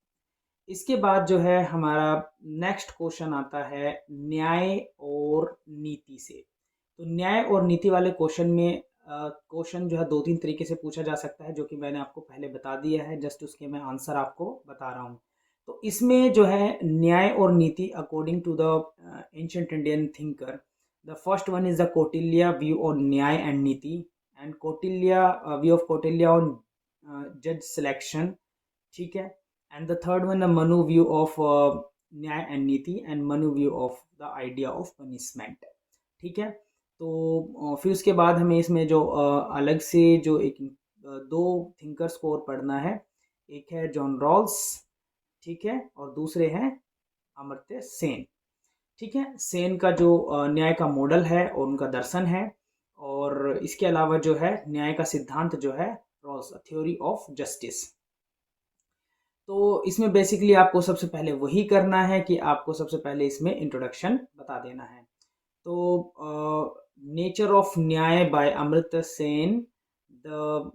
[SPEAKER 1] इसके बाद जो है हमारा नेक्स्ट क्वेश्चन आता है न्याय और नीति से। तो न्याय और नीति वाले क्वेश्चन में क्वेश्चन जो है 2-3 तरीके से पूछा जा सकता है, जो कि मैंने आपको पहले बता दिया है, जस्ट उसके मैं आंसर आपको बता रहा हूँ। तो इसमें जो है न्याय और नीति according to the ancient Indian thinker, the first one is the Kautilya view on nyaya and niti, and Kautilya view of Kautilya on जज सिलेक्शन। ठीक है, and the third one the Manu view of न्याय and niti, and Manu view of the idea of punishment. ठीक है, तो फिर उसके बाद हमें इसमें जो अलग से जो एक 2 थिंकर्स को और पढ़ना है। एक है जॉन रॉल्स, ठीक है, और दूसरे हैं अमर्त्य सेन। ठीक है, सेन का जो न्याय का मॉडल है और उनका दर्शन है, और इसके अलावा जो है न्याय का सिद्धांत जो है रॉल्स, थ्योरी ऑफ जस्टिस। तो इसमें बेसिकली आपको सबसे पहले वही करना है कि आपको सबसे पहले इसमें इंट्रोडक्शन बता देना है। तो nature of nyaya by Amartya Sen, the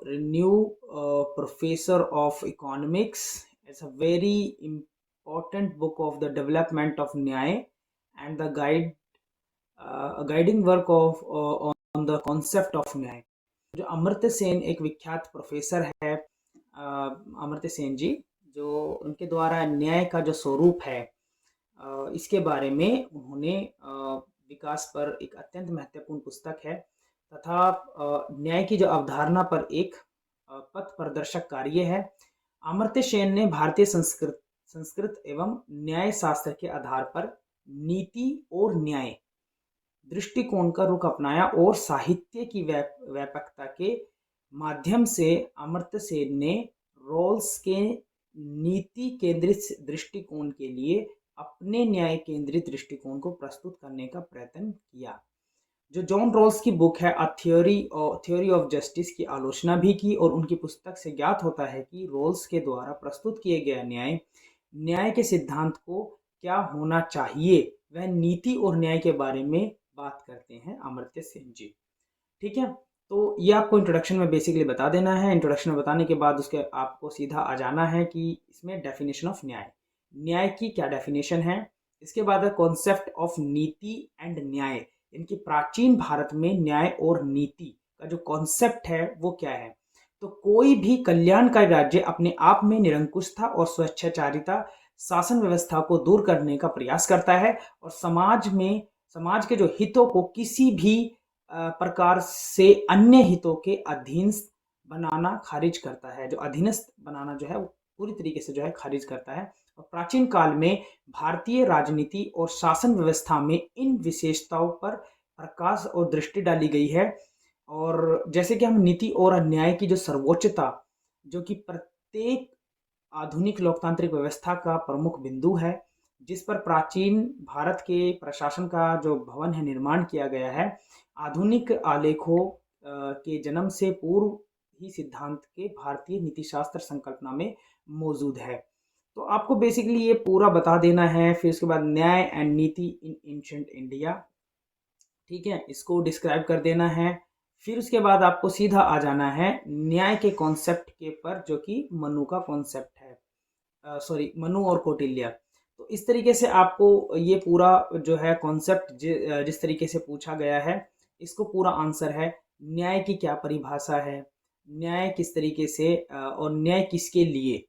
[SPEAKER 1] renowned professor of economics, it's a very important book of the development of न्याय and the guiding work of on the concept of न्याय। जो अमर्त्य सेन एक विख्यात प्रोफेसर है, अमर्त्य सेन जी, जो उनके द्वारा न्याय का जो स्वरूप है इसके बारे में उन्होंने विकास पर एक अत्यंत महत्वपूर्ण पुस्तक है तथा न्याय की जो अवधारणा पर एक पथ प्रदर्शक कार्य है। अमर्त्य सेन ने भारतीय संस्कृत संस्कृत एवं न्याय शास्त्र के आधार पर नीति और न्याय दृष्टिकोण का रुख अपनाया और साहित्य की व्यापकता के माध्यम से अमर्त्य सेन ने रॉल्स के नीति केंद्रित दृष्टिकोण के लिए अपने न्याय केंद्रित दृष्टिकोण को प्रस्तुत करने का प्रयत्न किया। जो जॉन रॉल्स की बुक है अ थ्योरी ऑफ जस्टिस की आलोचना भी की और उनकी पुस्तक से ज्ञात होता है कि रॉल्स के द्वारा प्रस्तुत किए गया न्याय के सिद्धांत को क्या होना चाहिए वह नीति और न्याय के बारे में बात करते हैं अमर्त्य सेन जी। ठीक है, तो ये आपको इंट्रोडक्शन में बेसिकली बता देना है। इंट्रोडक्शन में बताने के बाद उसके आपको सीधा आ जाना है कि इसमें डेफिनेशन ऑफ न्याय की क्या डेफिनेशन है। इसके बाद है कॉन्सेप्ट ऑफ नीति एंड न्याय, इनकी प्राचीन भारत में न्याय और नीति का जो कॉन्सेप्ट है वो क्या है। तो कोई भी कल्याणकारी राज्य अपने आप में निरंकुशता और स्वेच्छाचारिता शासन व्यवस्था को दूर करने का प्रयास करता है और समाज के जो हितों को किसी भी प्रकार से अन्य हितों के अधीन बनाना खारिज करता है। जो अधीनस्थ बनाना जो है वो पूरी तरीके से जो है खारिज करता है। और प्राचीन काल में भारतीय राजनीति और शासन व्यवस्था में इन विशेषताओं पर प्रकाश और दृष्टि डाली गई है। और जैसे कि हम नीति और न्याय की जो सर्वोच्चता जो कि प्रत्येक आधुनिक लोकतांत्रिक व्यवस्था का प्रमुख बिंदु है, जिस पर प्राचीन भारत के प्रशासन का जो भवन है निर्माण किया गया है, आधुनिक आलेखों के जन्म से पूर्व ही सिद्धांत के भारतीय नीतिशास्त्र संकल्पना में मौजूद है। तो आपको बेसिकली ये पूरा बता देना है। फिर उसके बाद न्याय एंड नीति इन एंशिएंट इंडिया, ठीक है, इसको डिस्क्राइब कर देना है। फिर उसके बाद आपको सीधा आ जाना है न्याय के कॉन्सेप्ट के पर जो कि मनु का कॉन्सेप्ट है, मनु और कौटिल्य। तो इस तरीके से आपको ये पूरा जो है कॉन्सेप्ट जिस तरीके से पूछा गया है इसको पूरा आंसर है। न्याय की क्या परिभाषा है, न्याय किस तरीके से और न्याय किसके लिए,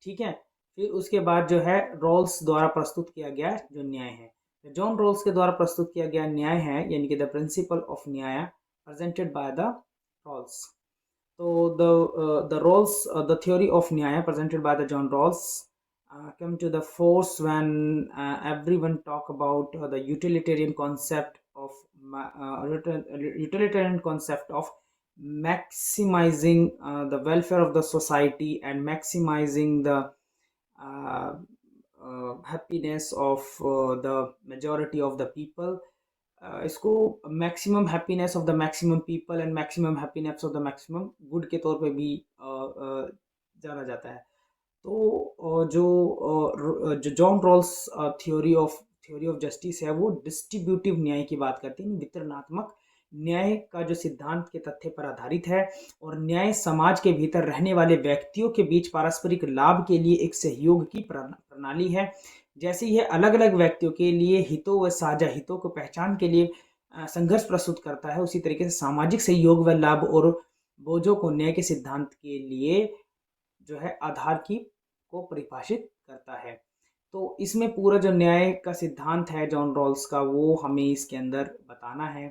[SPEAKER 1] ठीक है। फिर उसके बाद जो है रॉल्स द्वारा प्रस्तुत किया गया जो न्याय है, जॉन रॉल्स के द्वारा प्रस्तुत किया गया न्याय है यानी कि the principle of nyaya presented by the Rawls. So the roles, the theory of Nyaya presented by the John Rawls come to the force when everyone talk about the utilitarian concept of maximizing the welfare of the society and maximizing the happiness of the majority of the people। इसको maximum happiness of the maximum people and maximum happiness of the maximum good के तौर पे भी जाना जाता है। तो जो John Rawls theory of justice है वो डिस्ट्रीब्यूटिव न्याय की बात करती है, वितरणात्मक न्याय का जो सिद्धांत के तथ्य पर आधारित है। और न्याय समाज के भीतर रहने वाले व्यक्तियों के बीच पारस्परिक लाभ के लिए एक सहयोग की प्रणाली है। जैसे यह अलग अलग व्यक्तियों के लिए हितों व साझा हितों को पहचान के लिए संघर्ष प्रस्तुत करता है, उसी तरीके से सामाजिक सहयोग व लाभ और बोझों को न्याय के सिद्धांत के लिए जो है आधार की को परिभाषित करता है। तो इसमें पूरा जो न्याय का सिद्धांत है जॉन रॉल्स का वो हमें इसके अंदर बताना है।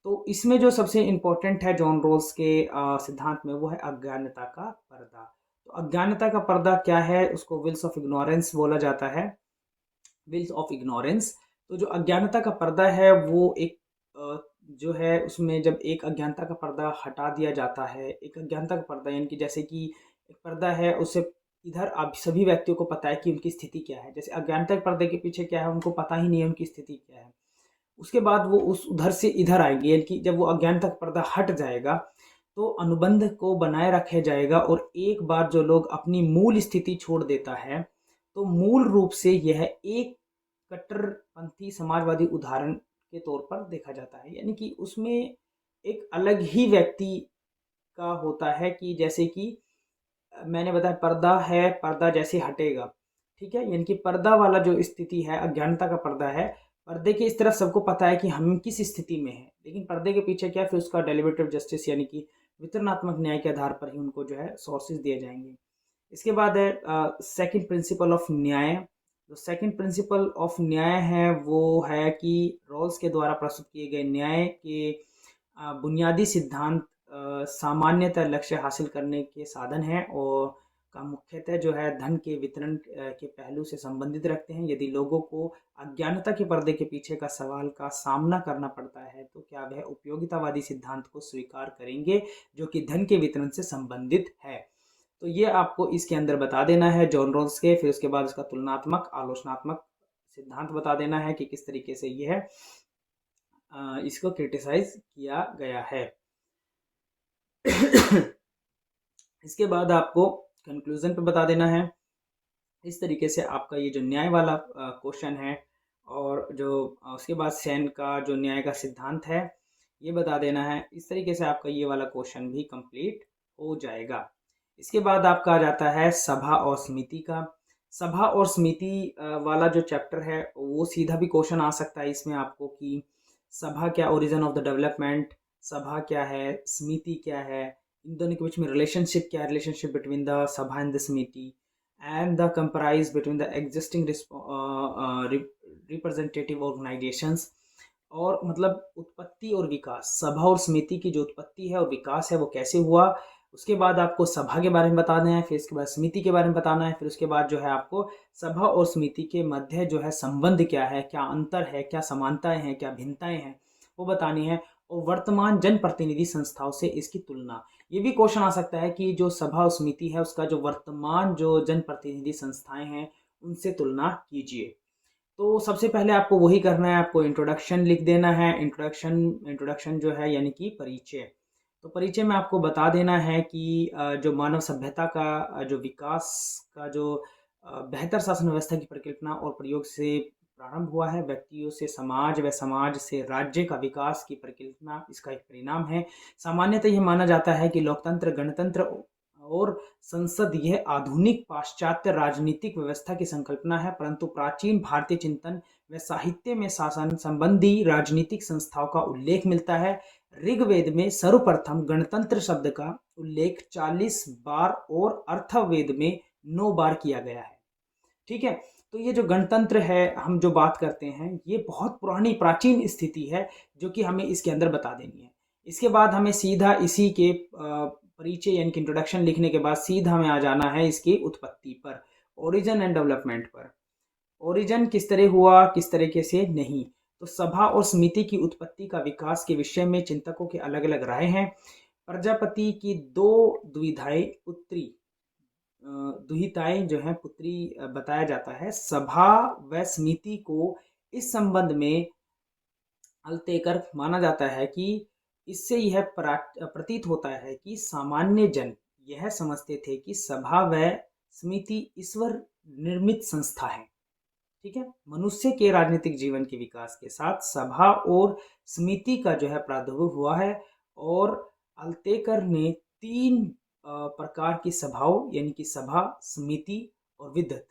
[SPEAKER 1] तो इसमें जो सबसे इम्पोर्टेंट है जॉन रॉल्स के सिद्धांत में वो है अज्ञानता का पर्दा। तो अज्ञानता का पर्दा क्या है, उसको विल्स ऑफ इग्नोरेंस बोला जाता है, विल्स ऑफ इग्नोरेंस। तो जो अज्ञानता का पर्दा है वो एक जो है उसमें जब एक अज्ञानता का पर्दा हटा दिया जाता है, एक अज्ञानता का पर्दा यानी कि जैसे कि एक पर्दा है उससे इधर आप सभी व्यक्तियों को पता है कि उनकी स्थिति क्या है, जैसे अज्ञानता के पर्दे के पीछे क्या है उनको पता ही नहीं है उनकी स्थिति क्या है। उसके बाद वो उस उधर से इधर आएंगे यानी कि जब वो अज्ञानता का पर्दा हट जाएगा तो अनुबंध को बनाए रखा जाएगा। और एक बार जो लोग अपनी मूल स्थिति छोड़ देता है तो मूल रूप से यह एक कट्टरपंथी समाजवादी उदाहरण के तौर पर देखा जाता है, यानी कि उसमें एक अलग ही व्यक्ति का होता है कि जैसे कि मैंने बताया पर्दा है, पर्दा जैसे हटेगा, ठीक है, यानी कि पर्दा वाला जो स्थिति है अज्ञानता का पर्दा है, पर्दे के इस तरफ सबको पता है कि हम किस स्थिति में हैं, लेकिन पर्दे के पीछे क्या फिर उसका डेलिबरेटिव जस्टिस यानी कि वितरणात्मक न्याय के आधार पर ही उनको जो है सोर्सेज दिए जाएंगे। इसके बाद है सेकंड प्रिंसिपल ऑफ न्याय। जो सेकंड प्रिंसिपल ऑफ न्याय है वो है कि रॉल्स के द्वारा प्रस्तुत किए गए न्याय के बुनियादी सिद्धांत सामान्यतः लक्ष्य हासिल करने के साधन हैं और का मुख्यतः जो है धन के वितरण के पहलू से संबंधित रखते हैं। यदि लोगों को अज्ञानता के पर्दे के पीछे का सवाल का सामना करना पड़ता है तो क्या वह उपयोगितावादी सिद्धांत को स्वीकार करेंगे जो कि धन के वितरण से संबंधित है। तो ये आपको इसके अंदर बता देना है जॉन रॉल्स के, फिर उसके बाद उसका तुलनात्मक आलोचनात्मक सिद्धांत बता देना है कि किस तरीके से ये है इसको क्रिटिसाइज किया गया है। इसके बाद आपको कंक्लूजन पे बता देना है। इस तरीके से आपका ये जो न्याय वाला क्वेश्चन है और जो उसके बाद सेन का जो न्याय का सिद्धांत है ये बता देना है। इस तरीके से आपका ये वाला क्वेश्चन भी कंप्लीट हो जाएगा। इसके बाद आपका आ जाता है सभा और समिति का। सभा और समिति वाला जो चैप्टर है वो सीधा भी क्वेश्चन आ सकता है इसमें आपको कि सभा क्या, ओरिजिन ऑफ द डेवलपमेंट, सभा क्या है, समिति क्या है, इन दोनों के बीच में रिलेशनशिप क्या है, रिलेशनशिप बिटवीन द सभा एंड द समिति, and the comprise between the existing representative organizations। और मतलब उत्पत्ति और विकास, सभा और समिति की जो उत्पत्ति है और विकास है वो कैसे हुआ। उसके बाद आपको सभा के बारे में बताना है, फिर उसके बाद समिति के बारे में बताना है, फिर उसके बाद जो है आपको सभा और समिति के मध्य जो है संबंध क्या है, क्या अंतर है, क्या समानताएं हैं, क्या भिन्नताएं हैं वो बतानी है। और वर्तमान जनप्रतिनिधि संस्थाओं से इसकी तुलना। ये भी क्वेश्चन आ सकता है कि जो सभा और समिति है उसका जो वर्तमान जो जनप्रतिनिधि संस्थाएं हैं उनसे तुलना कीजिए। तो सबसे पहले आपको वही करना है, आपको इंट्रोडक्शन लिख देना है। इंट्रोडक्शन जो है यानी कि परिचय। तो परिचय में आपको बता देना है कि जो मानव सभ्यता का जो विकास का जो बेहतर शासन व्यवस्था की परिकल्पना और प्रयोग से प्रारंभ हुआ है, व्यक्तियों से समाज व समाज से राज्य का विकास की परिकल्पना इसका एक परिणाम है। सामान्यतः यह माना जाता है कि लोकतंत्र, गणतंत्र और संसद यह आधुनिक पाश्चात्य राजनीतिक व्यवस्था की संकल्पना है, परंतु प्राचीन भारतीय चिंतन व साहित्य में शासन संबंधी राजनीतिक संस्थाओं का उल्लेख मिलता है। ऋग्वेद में सर्वप्रथम गणतंत्र शब्द का उल्लेख 40 बार और अर्थवेद में 9 बार किया गया है। ठीक है, तो ये जो गणतंत्र है हम जो बात करते हैं ये बहुत पुरानी प्राचीन स्थिति है जो कि हमें इसके अंदर बता देनी है। इसके बाद हमें सीधा इसी के परिचय यानी कि इंट्रोडक्शन लिखने के बाद सीधा हमें आ जाना है इसकी उत्पत्ति पर, ओरिजिन एंड डेवलपमेंट पर। ओरिजिन किस तरह हुआ, किस तरीके से नहीं। तो सभा और समिति की उत्पत्ति का विकास के विषय में चिंतकों के अलग अलग राय हैं। प्रजापति की 2 द्विधाएं पुत्री दुहिताएं जो है पुत्री बताया जाता है। सभा व समिति को इस संबंध में अलतेकर माना जाता है कि इससे यह प्रतीत होता है कि सामान्य जन यह समझते थे कि सभा व समिति ईश्वर निर्मित संस्था है। ठीक है, मनुष्य के राजनीतिक जीवन के विकास के साथ सभा और समिति का जो है प्रादुर्भाव हुआ है। और अल्तेकर ने 3 प्रकार की सभाओं यानी कि सभा, समिति और विद्वत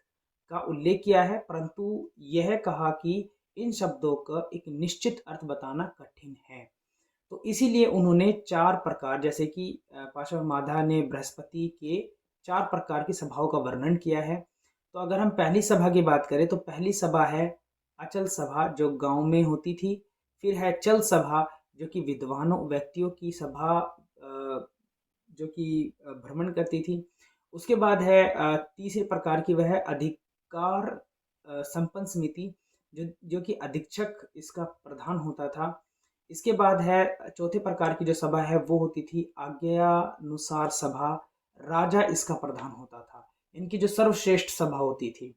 [SPEAKER 1] का उल्लेख किया है, परंतु यह कहा कि इन शब्दों का एक निश्चित अर्थ बताना कठिन है। तो इसीलिए उन्होंने 4 प्रकार, जैसे कि पार्श्व माधा ने बृहस्पति के 4 प्रकार की सभाओं का वर्णन किया है। तो अगर हम पहली सभा की बात करें तो पहली सभा है अचल सभा जो गांव में होती थी। फिर है चल सभा जो कि विद्वानों व्यक्तियों की सभा जो कि भ्रमण करती थी। उसके बाद है तीसरे प्रकार की वह है अधिकार संपन्न समिति जो कि अधीक्षक इसका प्रधान होता था। इसके बाद है चौथे प्रकार की जो सभा है वो होती थी आज्ञानुसार सभा, राजा इसका प्रधान होता था। इनकी जो सर्वश्रेष्ठ सभा होती थी।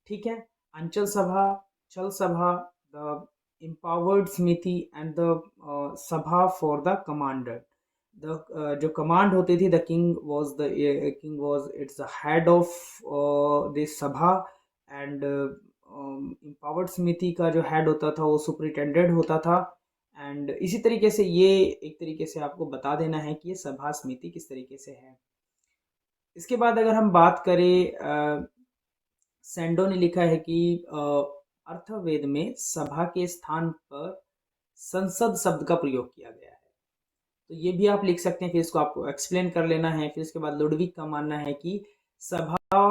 [SPEAKER 1] ठीक है, अंचल सभा, चल सभा, द empowered समिति एंड द सभा फॉर द कमांडर। जो कमांड होती थी, the king was it's the head of this सभा एंड एम्पावर्ड समिति का जो हेड होता था वो सुपरिटेंडेंट होता था। एंड इसी तरीके से ये एक तरीके से आपको बता देना है कि ये सभा समिति किस तरीके से है। इसके बाद अगर हम बात करें सैंडो ने लिखा है कि अर्थवेद में सभा के स्थान पर संसद शब्द का प्रयोग किया गया है। तो ये भी आप लिख सकते हैं, फिर इसको आपको एक्सप्लेन कर लेना है। फिर इसके बाद लुडविक का मानना है कि सभा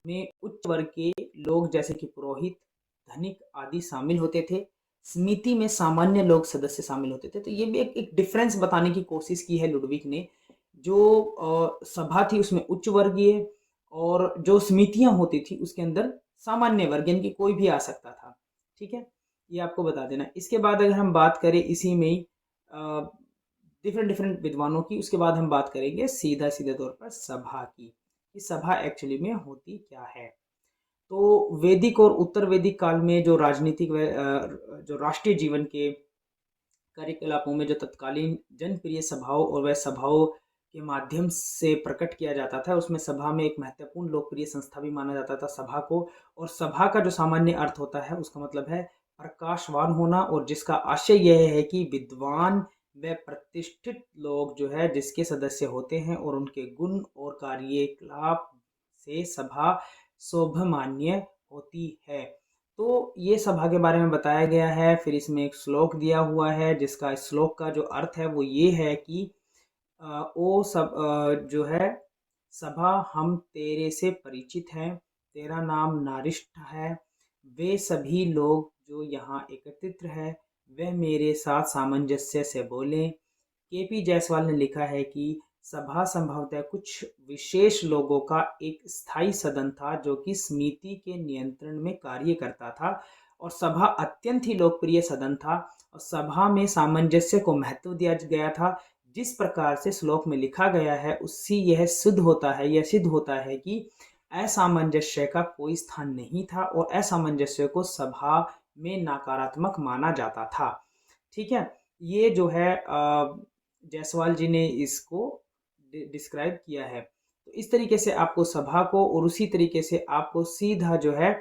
[SPEAKER 1] में उच्च वर्ग के लोग जैसे कि पुरोहित, धनिक आदि शामिल होते थे। समिति में सामान्य लोग सदस्य शामिल होते थे। तो ये भी एक डिफरेंस बताने की कोशिश की है लुडविक ने। जो सभा थी उसमें उच्च वर्गीय, और जो समितियां होती थी उसके अंदर सामान्य वर्ग, यानी कि कोई भी आ सकता था। ठीक है, ये आपको बता देना। इसके बाद अगर हम बात करें इसी में ही डिफरेंट डिफरेंट विद्वानों की, उसके बाद हम बात करेंगे सीधा सीधे तौर पर सभा की, कि सभा एक्चुअली में होती क्या है। तो वैदिक और उत्तर वैदिक काल में जो राजनीतिक जो राष्ट्रीय जीवन के कार्यकलापों में जो तत्कालीन जनप्रिय सभाओं और वह सभाओं के माध्यम से प्रकट किया जाता था, उसमें सभा में एक महत्वपूर्ण लोकप्रिय संस्था भी माना जाता था सभा को। और सभा का जो सामान्य अर्थ होता है उसका मतलब है प्रकाशवान होना, और जिसका आशय यह है कि विद्वान व प्रतिष्ठित लोग जो है जिसके सदस्य होते हैं और उनके गुण और कार्यकलाप से सभा शोभमान्य होती है। तो ये सभा के बारे में बताया गया है। फिर इसमें एक श्लोक दिया हुआ है, जिसका इस श्लोक का जो अर्थ है वो ये है कि ओ सब जो है सभा, हम तेरे से परिचित हैं, तेरा नाम नारिष्ठ है। वे सभी लोग जो यहाँ एकत्रित है वह मेरे साथ सामंजस्य से बोलें। केपी जायसवाल ने लिखा है कि सभा संभवतः कुछ विशेष लोगों का एक स्थायी सदन था जो कि समिति के नियंत्रण में कार्य करता था, और सभा अत्यंत ही लोकप्रिय सदन था, और सभा में सामंजस्य को महत्व दिया गया था। जिस प्रकार से श्लोक में लिखा गया है उससे यह सिद्ध होता है कि असामंजस्य का कोई स्थान नहीं था, और असामंजस्य को सभा में नकारात्मक माना जाता था। ठीक है, ये जो है जायसवाल जी ने इसको डिस्क्राइब किया है। तो इस तरीके से आपको सभा को, और उसी तरीके से आपको सीधा जो है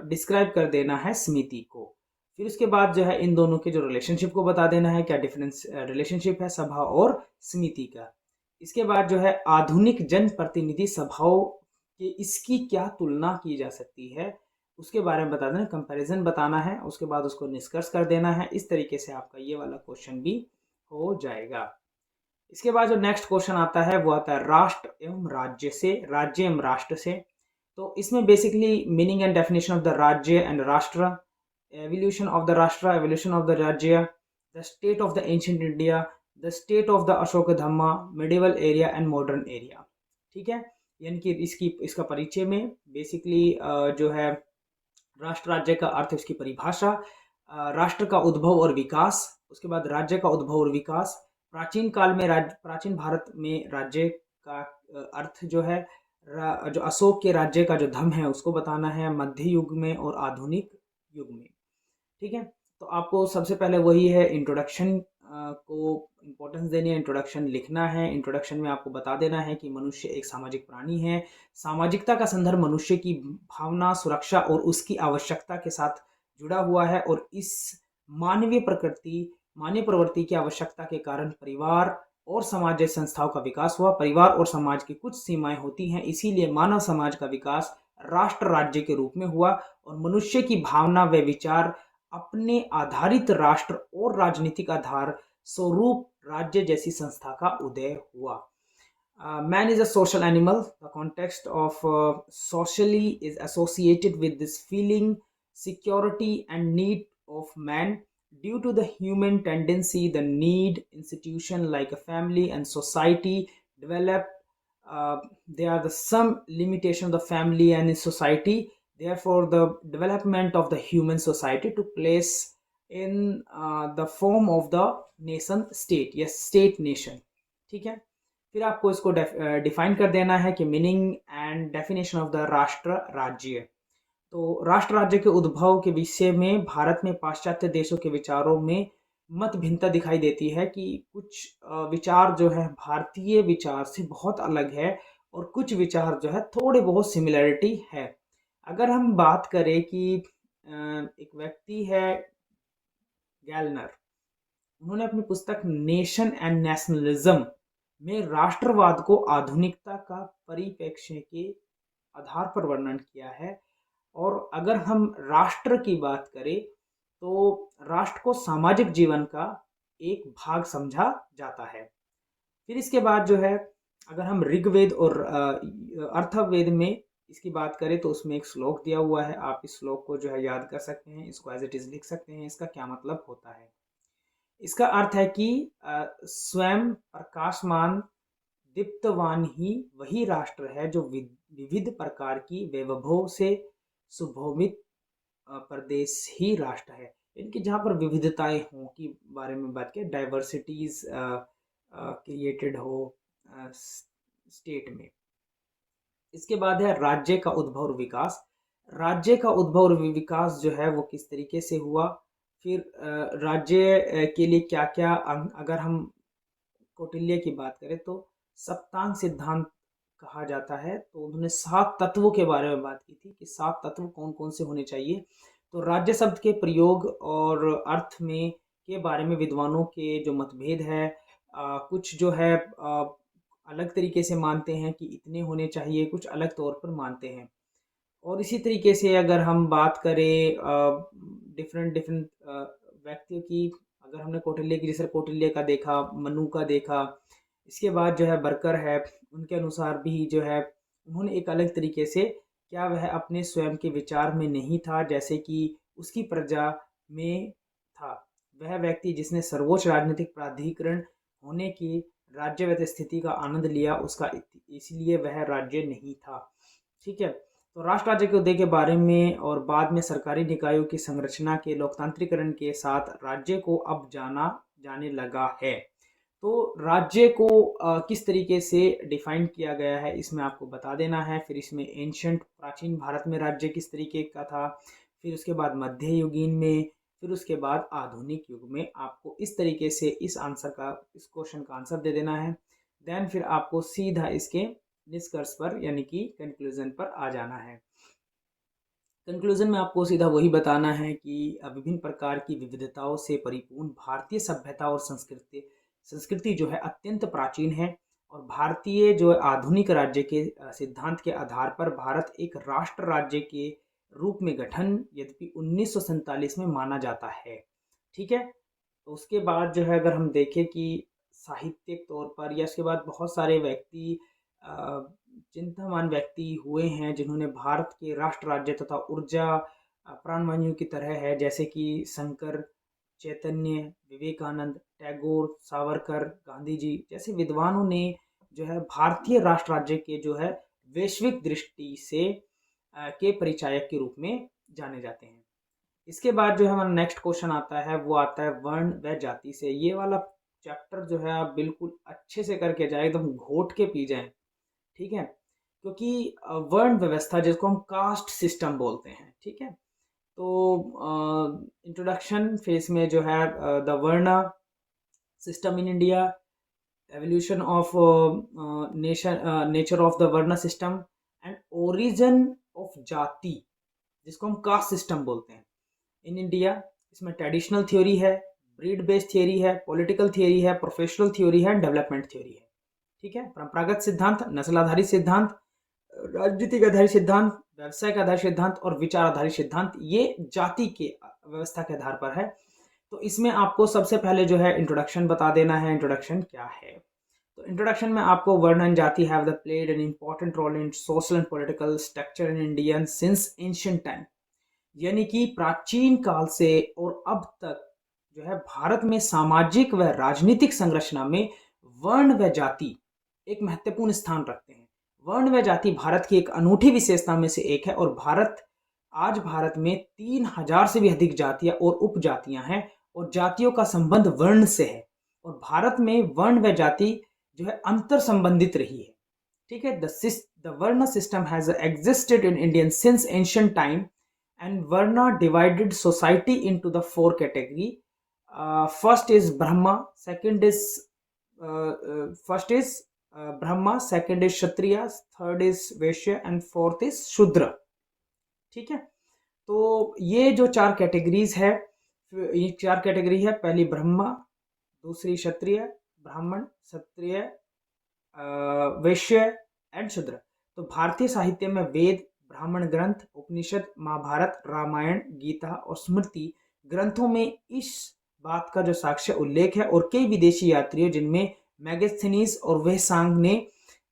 [SPEAKER 1] डिस्क्राइब कर देना है समिति को। फिर उसके बाद जो है इन दोनों के जो रिलेशनशिप को बता देना है, क्या डिफरेंस रिलेशनशिप है सभा और समिति का। इसके बाद जो है आधुनिक जन प्रतिनिधि सभाओं के इसकी क्या तुलना की जा सकती है उसके बारे में बता देना, कंपैरिजन बताना है, उसके बाद उसको निष्कर्ष कर देना है। इस तरीके से आपका ये वाला क्वेश्चन भी हो जाएगा। इसके बाद जो नेक्स्ट क्वेश्चन आता है वो आता है राष्ट्र एवं राज्य से, राज्य एवं राष्ट्र से। तो इसमें basically meaning and definition of the राज्य एंड राष्ट्र, एवोल्यूशन ऑफ द राष्ट्र, एवोल्यूशन ऑफ द राज्य, the state of the ancient India, the state of the Ashoka Dhamma, medieval area and modern area. ठीक है, यानी कि इसका परिचय में बेसिकली जो है राष्ट्र राज्य का अर्थ, उसकी परिभाषा, राष्ट्र का उद्भव और विकास, उसके बाद राज्य का उद्भव और विकास, प्राचीन काल में प्राचीन भारत में राज्य का अर्थ जो है जो अशोक के राज्य का जो धम है उसको बताना है, मध्य युग में और आधुनिक युग में। ठीक है, तो आपको सबसे पहले वही है इंट्रोडक्शन को इम्पोर्टेंस देनी है, इंट्रोडक्शन लिखना है। इंट्रोडक्शन में आपको बता देना है कि मनुष्य एक सामाजिक प्राणी है। सामाजिकता का संदर्भ मनुष्य की भावना, सुरक्षा और उसकी आवश्यकता के साथ जुड़ा हुआ है, और इस मानवीय प्रवृत्ति की आवश्यकता के कारण परिवार और समाज जैसी संस्थाओं का विकास हुआ। परिवार और समाज की कुछ सीमाएं होती हैं, इसीलिए मानव समाज का विकास राष्ट्र राज्य के रूप में हुआ, और मनुष्य की भावना व विचार अपने आधारित राष्ट्र और राजनीतिक आधार स्वरूप राज्य जैसी संस्था का उदय हुआ। Man is a social animal. The context of socially is associated with this feeling, security and need of man. Due to the human tendency, the need institution like a family and society develop. There are some limitation of the family and society. Therefore, the development of the human society took place in the form of the nation state. Yes, state nation. ठीक है, फिर आपको इसको define कर देना है कि meaning and definition of the राष्ट्र राज्य। तो राष्ट्र राज्य के उद्भव के विषय में भारत में पाश्चात्य देशों के विचारों में मत भिन्नता दिखाई देती है, कि कुछ विचार जो है भारतीय विचार से बहुत अलग है, और कुछ विचार जो है थोड़े बहुत सिमिलरिटी है। अगर हम बात करें कि एक व्यक्ति है गैलनर, उन्होंने अपनी पुस्तक नेशन एंड नेशनलिज्म में राष्ट्रवाद को आधुनिकता का परिप्रेक्ष्य के आधार पर वर्णन किया है। और अगर हम राष्ट्र की बात करें तो राष्ट्र को सामाजिक जीवन का एक भाग समझा जाता है। फिर इसके बाद जो है अगर हम ऋग्वेद और अर्थवेद में इसकी बात करें तो उसमें एक श्लोक दिया हुआ है, आप इस श्लोक को जो है याद कर सकते हैं, इसको एज इट इज लिख सकते हैं। इसका क्या मतलब होता है? इसका अर्थ है कि स्वयं प्रकाशमान दीप्तवान ही वही राष्ट्र है जो विविध प्रकार की वैभव से सुशोभित प्रदेश ही राष्ट्र है। इनकी जहाँ पर विविधताएं हों की बारे में बात करें, डाइवर्सिटीज क्रिएटेड हो स्टेट में। इसके बाद है राज्य का उद्भव और विकास। राज्य का उद्भव और विकास जो है वो किस तरीके से हुआ, फिर राज्य के लिए क्या क्या अगर हम कौटिल्य की बात करें तो सप्तांग सिद्धांत कहा जाता है। तो उन्होंने 7 तत्वों के बारे में बात की थी कि 7 तत्व कौन कौन से होने चाहिए। तो राज्य शब्द के प्रयोग और अर्थ में के बारे में विद्वानों के जो मतभेद है, कुछ जो है अलग तरीके से मानते हैं कि इतने होने चाहिए, कुछ अलग तौर पर मानते हैं। और इसी तरीके से अगर हम बात करें डिफरेंट डिफरेंट व्यक्तियों की, अगर हमने कौटिल्य की, जैसे कौटिल्य का देखा, मनु का देखा, इसके बाद जो है बरकर है, उनके अनुसार भी जो है उन्होंने एक अलग तरीके से, क्या वह अपने स्वयं के विचार में नहीं था जैसे कि उसकी प्रजा में था। वह व्यक्ति जिसने सर्वोच्च राजनीतिक प्राधिकरण होने की राज्यवत स्थिति का आनंद लिया, उसका इसलिए वह राज्य नहीं था। ठीक है। तो राष्ट्र राज्य के उदय के बारे में और बाद में सरकारी निकायों की संरचना के लोकतांत्रिकरण के साथ राज्य को अब जाना जाने लगा है। तो राज्य को किस तरीके से डिफाइन किया गया है इसमें आपको बता देना है। फिर इसमें एंशंट प्राचीन भारत में राज्य किस तरीके का था, फिर उसके बाद मध्ययुगीन में, फिर उसके बाद आधुनिक युग में। आपको इस तरीके से इस क्वेश्चन का आंसर दे देना है। देन फिर आपको सीधा इसके निष्कर्ष पर यानी कि कंक्लूजन पर आ जाना है। कंक्लूजन में आपको सीधा वही बताना है कि विभिन्न प्रकार की विविधताओं से परिपूर्ण भारतीय सभ्यता और संस्कृति जो है अत्यंत प्राचीन है। और भारतीय जो आधुनिक राज्य के सिद्धांत के आधार पर भारत एक राष्ट्र राज्य के रूप में गठन यद्यपि 1947 में माना जाता है। ठीक है। तो उसके बाद जो है अगर हम देखें कि साहित्यिक तौर पर या उसके बाद बहुत सारे व्यक्ति चिंतामान व्यक्ति हुए हैं जिन्होंने भारत के राष्ट्र राज्य तथा ऊर्जा प्राणवायु की तरह है, जैसे कि शंकर, चैतन्य, विवेकानंद, टैगोर, सावरकर, गांधी जी जैसे विद्वानों ने जो है भारतीय राष्ट्र राज्य के जो है वैश्विक दृष्टि से के परिचायक के रूप में जाने जाते हैं। इसके बाद जो है हमारा नेक्स्ट क्वेश्चन आता है, वो आता है वर्ण व जाति से। ये वाला चैप्टर जो है आप बिल्कुल अच्छे से करके जाए, एकदम घोट के पी जाएं। ठीक है। क्योंकि वर्ण व्यवस्था जिसको हम कास्ट सिस्टम बोलते हैं, ठीक है। तो इंट्रोडक्शन फेज में जो है द वर्ण system in India, evolution of nature of the वर्ण सिस्टम एंड ओरिजिन ऑफ जाति जिसको हम कास्ट सिस्टम बोलते हैं इन इंडिया। इसमें ट्रेडिशनल थ्योरी है, ब्रीड बेस्ड थ्योरी है, पॉलिटिकल थ्योरी है, प्रोफेशनल थ्योरी है, डेवलपमेंट थ्योरी है। ठीक है। परंपरागत सिद्धांत, नस्ल आधारित सिद्धांत, राजनीतिक आधारित सिद्धांत, व्यवसाय का आधारित सिद्धांत और विचार आधारित सिद्धांत, ये जाति के व्यवस्था के आधार पर है। तो इसमें आपको सबसे पहले जो है इंट्रोडक्शन बता देना है। इंट्रोडक्शन क्या है? तो इंट्रोडक्शन में आपको varna and jati have the played an important role in social and political structure in Indian since ancient time, यानी कि प्राचीन काल से और अब तक जो है भारत में सामाजिक व राजनीतिक संरचना में वर्ण व जाति एक महत्वपूर्ण स्थान रखते हैं। वर्ण व जाति भारत की एक अनूठी विशेषता में से एक है और आज भारत में 3000 से भी अधिक जातियां और उपजातियां हैं और जातियों का संबंध वर्ण से है। और भारत में वर्ण व जाति जो है अंतर संबंधित रही है। ठीक है। द वर्ण system has existed in Indian since ancient time and Varna divided society into the 4 category. First is Brahma, second is Brahma, second is Kshatriya, third is Vaishya and fourth is Shudra. ठीक है। तो ये जो 4 categories है, ये 4 category है। पहली ब्रह्मा, दूसरी क्षत्रिय, ब्राह्मण, क्षत्रिय, वैश्य एंड शूद्र। तो भारतीय साहित्य में वेद, ब्राह्मण ग्रंथ, उपनिषद, महाभारत, रामायण, गीता और स्मृति ग्रंथों में इस बात का जो साक्ष्य उल्लेख है। और कई विदेशी यात्रियों जिनमें मैगस्थनीज और वेहसांग ने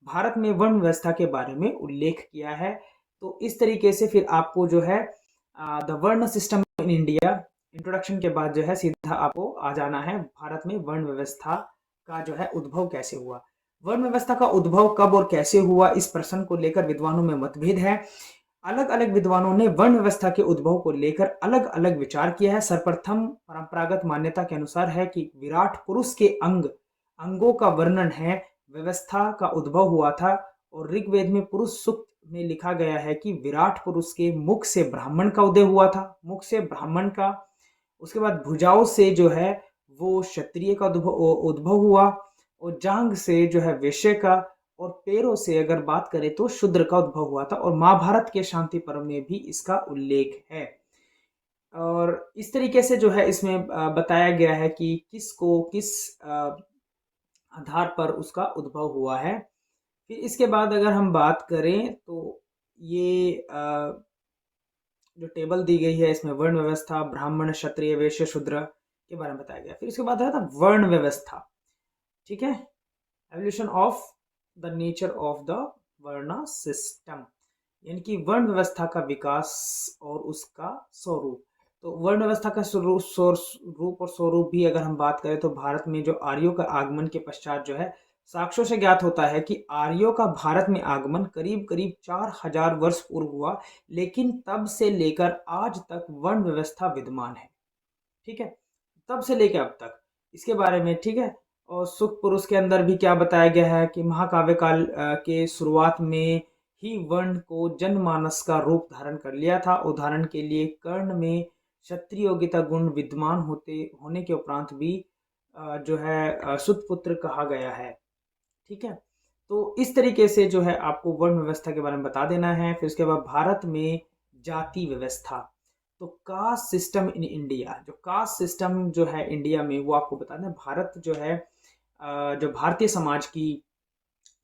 [SPEAKER 1] भारत में वर्ण व्यवस्था के बारे में उल्लेख किया है। तो इस तरीके से फिर आपको जो है द वर्ण सिस्टम इन इंडिया इंट्रोडक्शन के बाद जो है सीधा आपको आ जाना है भारत में वर्ण व्यवस्था का जो है उद्भव कैसे हुआ। वर्ण व्यवस्था का उद्भव कब और कैसे हुआ, इस प्रश्न को लेकर विद्वानों में मतभेद है। अलग अलग विद्वानों ने वर्ण व्यवस्था के उद्भव को लेकर अलग अलग विचार किया है। सर्वप्रथम परंपरागत मान्यता के अनुसार है कि विराट पुरुष के अंगों का वर्णन है, व्यवस्था का उद्भव हुआ था। और ऋग्वेद में पुरुष सूक्त में लिखा गया है कि विराट पुरुष के मुख से ब्राह्मण का उदय हुआ था, मुख से ब्राह्मण का। उसके बाद भुजाओं से जो है वो क्षत्रिय का उद्भव हुआ, और जांघ से जो है वैश्य का, और पैरों से अगर बात करें तो शूद्र का उद्भव हुआ था। और महाभारत के शांति पर्व में भी इसका उल्लेख है। और इस तरीके से जो है इसमें बताया गया है कि किसको किस आधार पर उसका उद्भव हुआ है। फिर इसके बाद अगर हम बात करें तो ये जो टेबल दी गई है इसमें वर्ण व्यवस्था, ब्राह्मण, क्षत्रिय, वैश्य, शूद्र के बारे में बताया गया। फिर इसके बाद आया था वर्ण व्यवस्था, ठीक है, evolution of the nature of the वर्ण सिस्टम, यानी कि वर्ण व्यवस्था का विकास और उसका स्वरूप। तो वर्ण व्यवस्था का रूप और स्वरूप भी अगर हम बात करें तो भारत में जो आर्यों का आगमन के पश्चात जो है साक्ष्यों से ज्ञात होता है कि आर्यों का भारत में आगमन करीब करीब 4000 वर्ष पूर्व हुआ, लेकिन तब से लेकर आज तक वर्ण व्यवस्था विद्यमान है, ठीक है, तब से लेकर अब तक इसके बारे में, ठीक है। और सुख पुरुष के अंदर भी क्या बताया गया है कि महाकाव्य काल के शुरुआत में ही वर्ण को जनमानस का रूप धारण कर लिया था। उदाहरण के लिए कर्ण में क्षत्रिय योग्यता गुण विद्यमान होने के उपरांत भी जो है सुतपुत्र कहा गया है, ठीक है। तो इस तरीके से जो है आपको वर्ण व्यवस्था के बारे में बता देना है। फिर उसके बाद भारत में जाति व्यवस्था, तो कास्ट सिस्टम इन इंडिया, जो कास्ट सिस्टम जो है इंडिया में वो आपको बताना है। भारत जो है जो भारतीय समाज की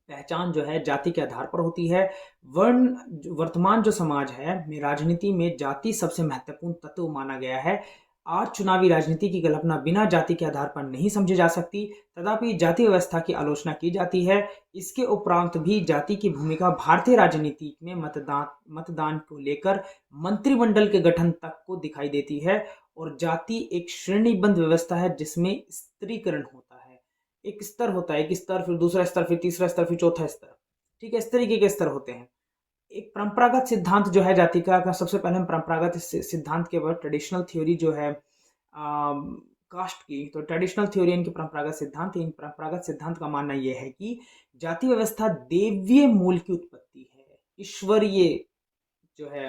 [SPEAKER 1] पहचान जो है जाति के आधार पर होती है। वर्तमान जो समाज है में राजनीति में जाति सबसे महत्वपूर्ण तत्व माना गया है। आज चुनावी राजनीति की कल्पना बिना जाति के आधार पर नहीं समझी जा सकती, तथापि जाति व्यवस्था की आलोचना की जाती है। इसके उपरांत भी जाति की भूमिका भारतीय राजनीति में मतदान को लेकर मंत्रिमंडल के गठन तक को दिखाई देती है। और जाति एक श्रेणीबद्ध व्यवस्था है जिसमें स्त्रीकरण होता है। एक स्तर होता है, एक स्तर, फिर दूसरा स्तर, फिर तीसरा स्तर, फिर चौथा स्तर, ठीक है, इस तरीके के स्तर होते हैं। एक परंपरागत सिद्धांत जो है जाति का सबसे पहले हम परंपरागत सिद्धांत के बाद ट्रेडिशनल थ्योरी जो है कास्ट की, तो ट्रेडिशनल थ्योरी इनकी परंपरागत सिद्धांत, इन परंपरागत सिद्धांत का मानना यह है कि जाति व्यवस्था देवीय मूल की उत्पत्ति है, ईश्वरीय जो है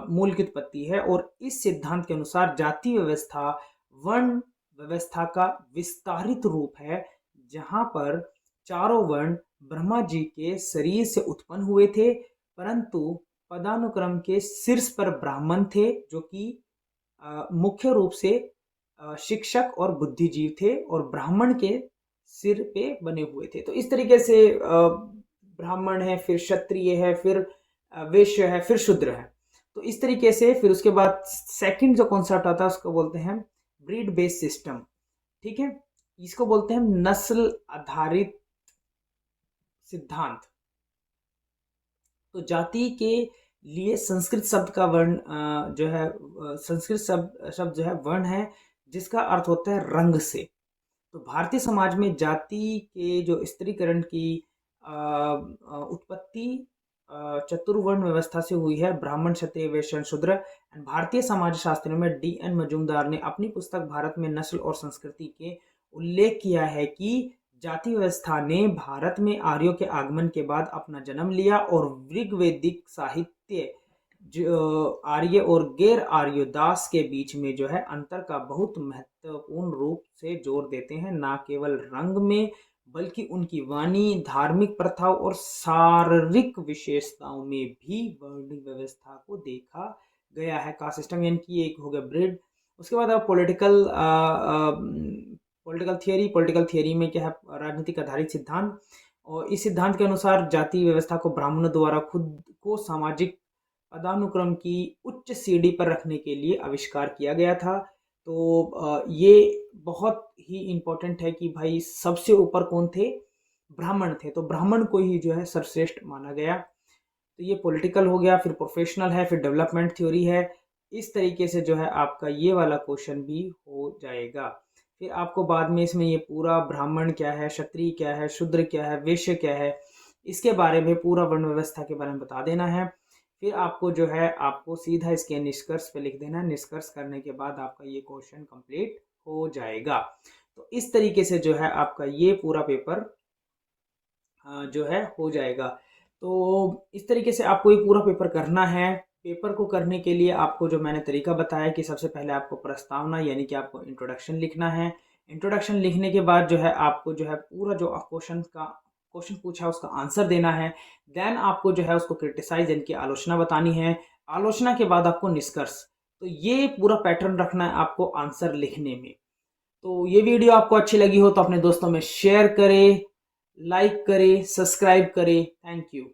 [SPEAKER 1] मूल की उत्पत्ति है। और इस सिद्धांत के अनुसार जाति व्यवस्था वर्ण व्यवस्था का विस्तारित रूप है, जहां पर चारों वर्ण ब्रह्मा जी के शरीर से उत्पन्न हुए थे, परंतु पदानुक्रम के शीर्ष पर ब्राह्मण थे जो कि मुख्य रूप से शिक्षक और बुद्धिजीव थे, और ब्राह्मण के सिर पे बने हुए थे। तो इस तरीके से ब्राह्मण है, फिर क्षत्रिय है, फिर वैश्य है, फिर शूद्र है। तो इस तरीके से फिर उसके बाद सेकंड जो कॉन्सेप्ट आता है उसको बोलते हैं ब्रीड बेस्ड सिस्टम, ठीक है, इसको बोलते हैं नस्ल आधारित सिद्धांत। तो जाति के लिए संस्कृत शब्द का वर्ण जो है संस्कृत शब्द जो है वर्ण है, जिसका अर्थ होता है रंग से। तो भारतीय समाज में जाति के जो स्त्रीकरण की उत्पत्ति चतुर्वर्ण व्यवस्था से हुई है, ब्राह्मण, क्षत्रिय, वैश्य, शूद्र। भारतीय समाज शास्त्र में D.N. मजूमदार ने अपनी पुस्तक भारत में नस्ल और संस्कृति के उल्लेख किया है कि जाति व्यवस्था ने भारत में आर्यों के आगमन के बाद अपना जन्म लिया, और ऋग्वेदिक साहित्य जो आर्य और गैर आर्य दास के बीच में जो है अंतर का बहुत महत्वपूर्ण रूप से जोर देते हैं, ना केवल रंग में बल्कि उनकी वाणी, धार्मिक प्रथाओं और शारीरिक विशेषताओं में भी वर्ण व्यवस्था को देखा गया है। कास्ट सिस्टम यानी कि एक हो गया ब्रिड। उसके बाद अब पॉलिटिकल थियरी में क्या है, राजनीतिक आधारित सिद्धांत। और इस सिद्धांत के अनुसार जाति व्यवस्था को ब्राह्मणों द्वारा खुद को सामाजिक पदानुक्रम की उच्च सीढ़ी पर रखने के लिए आविष्कार किया गया था। तो ये बहुत ही इम्पोर्टेंट है कि भाई सबसे ऊपर कौन थे, ब्राह्मण थे, तो ब्राह्मण को ही जो है सर्वश्रेष्ठ माना गया। तो ये पॉलिटिकल हो गया, फिर प्रोफेशनल है, फिर डेवलपमेंट थ्योरी है। इस तरीके से जो है आपका ये वाला क्वेश्चन भी हो जाएगा। फिर आपको बाद में इसमें ये पूरा ब्राह्मण क्या है, क्षत्रिय क्या है, शूद्र क्या है, वैश्य क्या है, इसके बारे में पूरा वर्ण व्यवस्था के बारे में बता देना है। फिर आपको जो है आपको सीधा इसके निष्कर्ष पे लिख देना है। निष्कर्ष करने के बाद आपका ये क्वेश्चन कंप्लीट हो जाएगा। तो इस तरीके से जो है आपका ये पूरा पेपर जो है हो जाएगा। तो इस तरीके से आपको ये पूरा पेपर करना है। पेपर को करने के लिए आपको जो मैंने तरीका बताया कि सबसे पहले आपको प्रस्तावना यानी कि आपको इंट्रोडक्शन लिखना है। इंट्रोडक्शन लिखने के बाद जो है आपको जो है पूरा जो क्वेश्चन पूछा उसका आंसर देना है। देन आपको जो है उसको क्रिटिसाइज यानी कि आलोचना बतानी है। आलोचना के बाद आपको निष्कर्ष। तो ये पूरा पैटर्न रखना है आपको आंसर लिखने में। तो ये वीडियो आपको अच्छी लगी हो तो अपने दोस्तों में शेयर करें, लाइक करें, सब्सक्राइब करें। Thank you.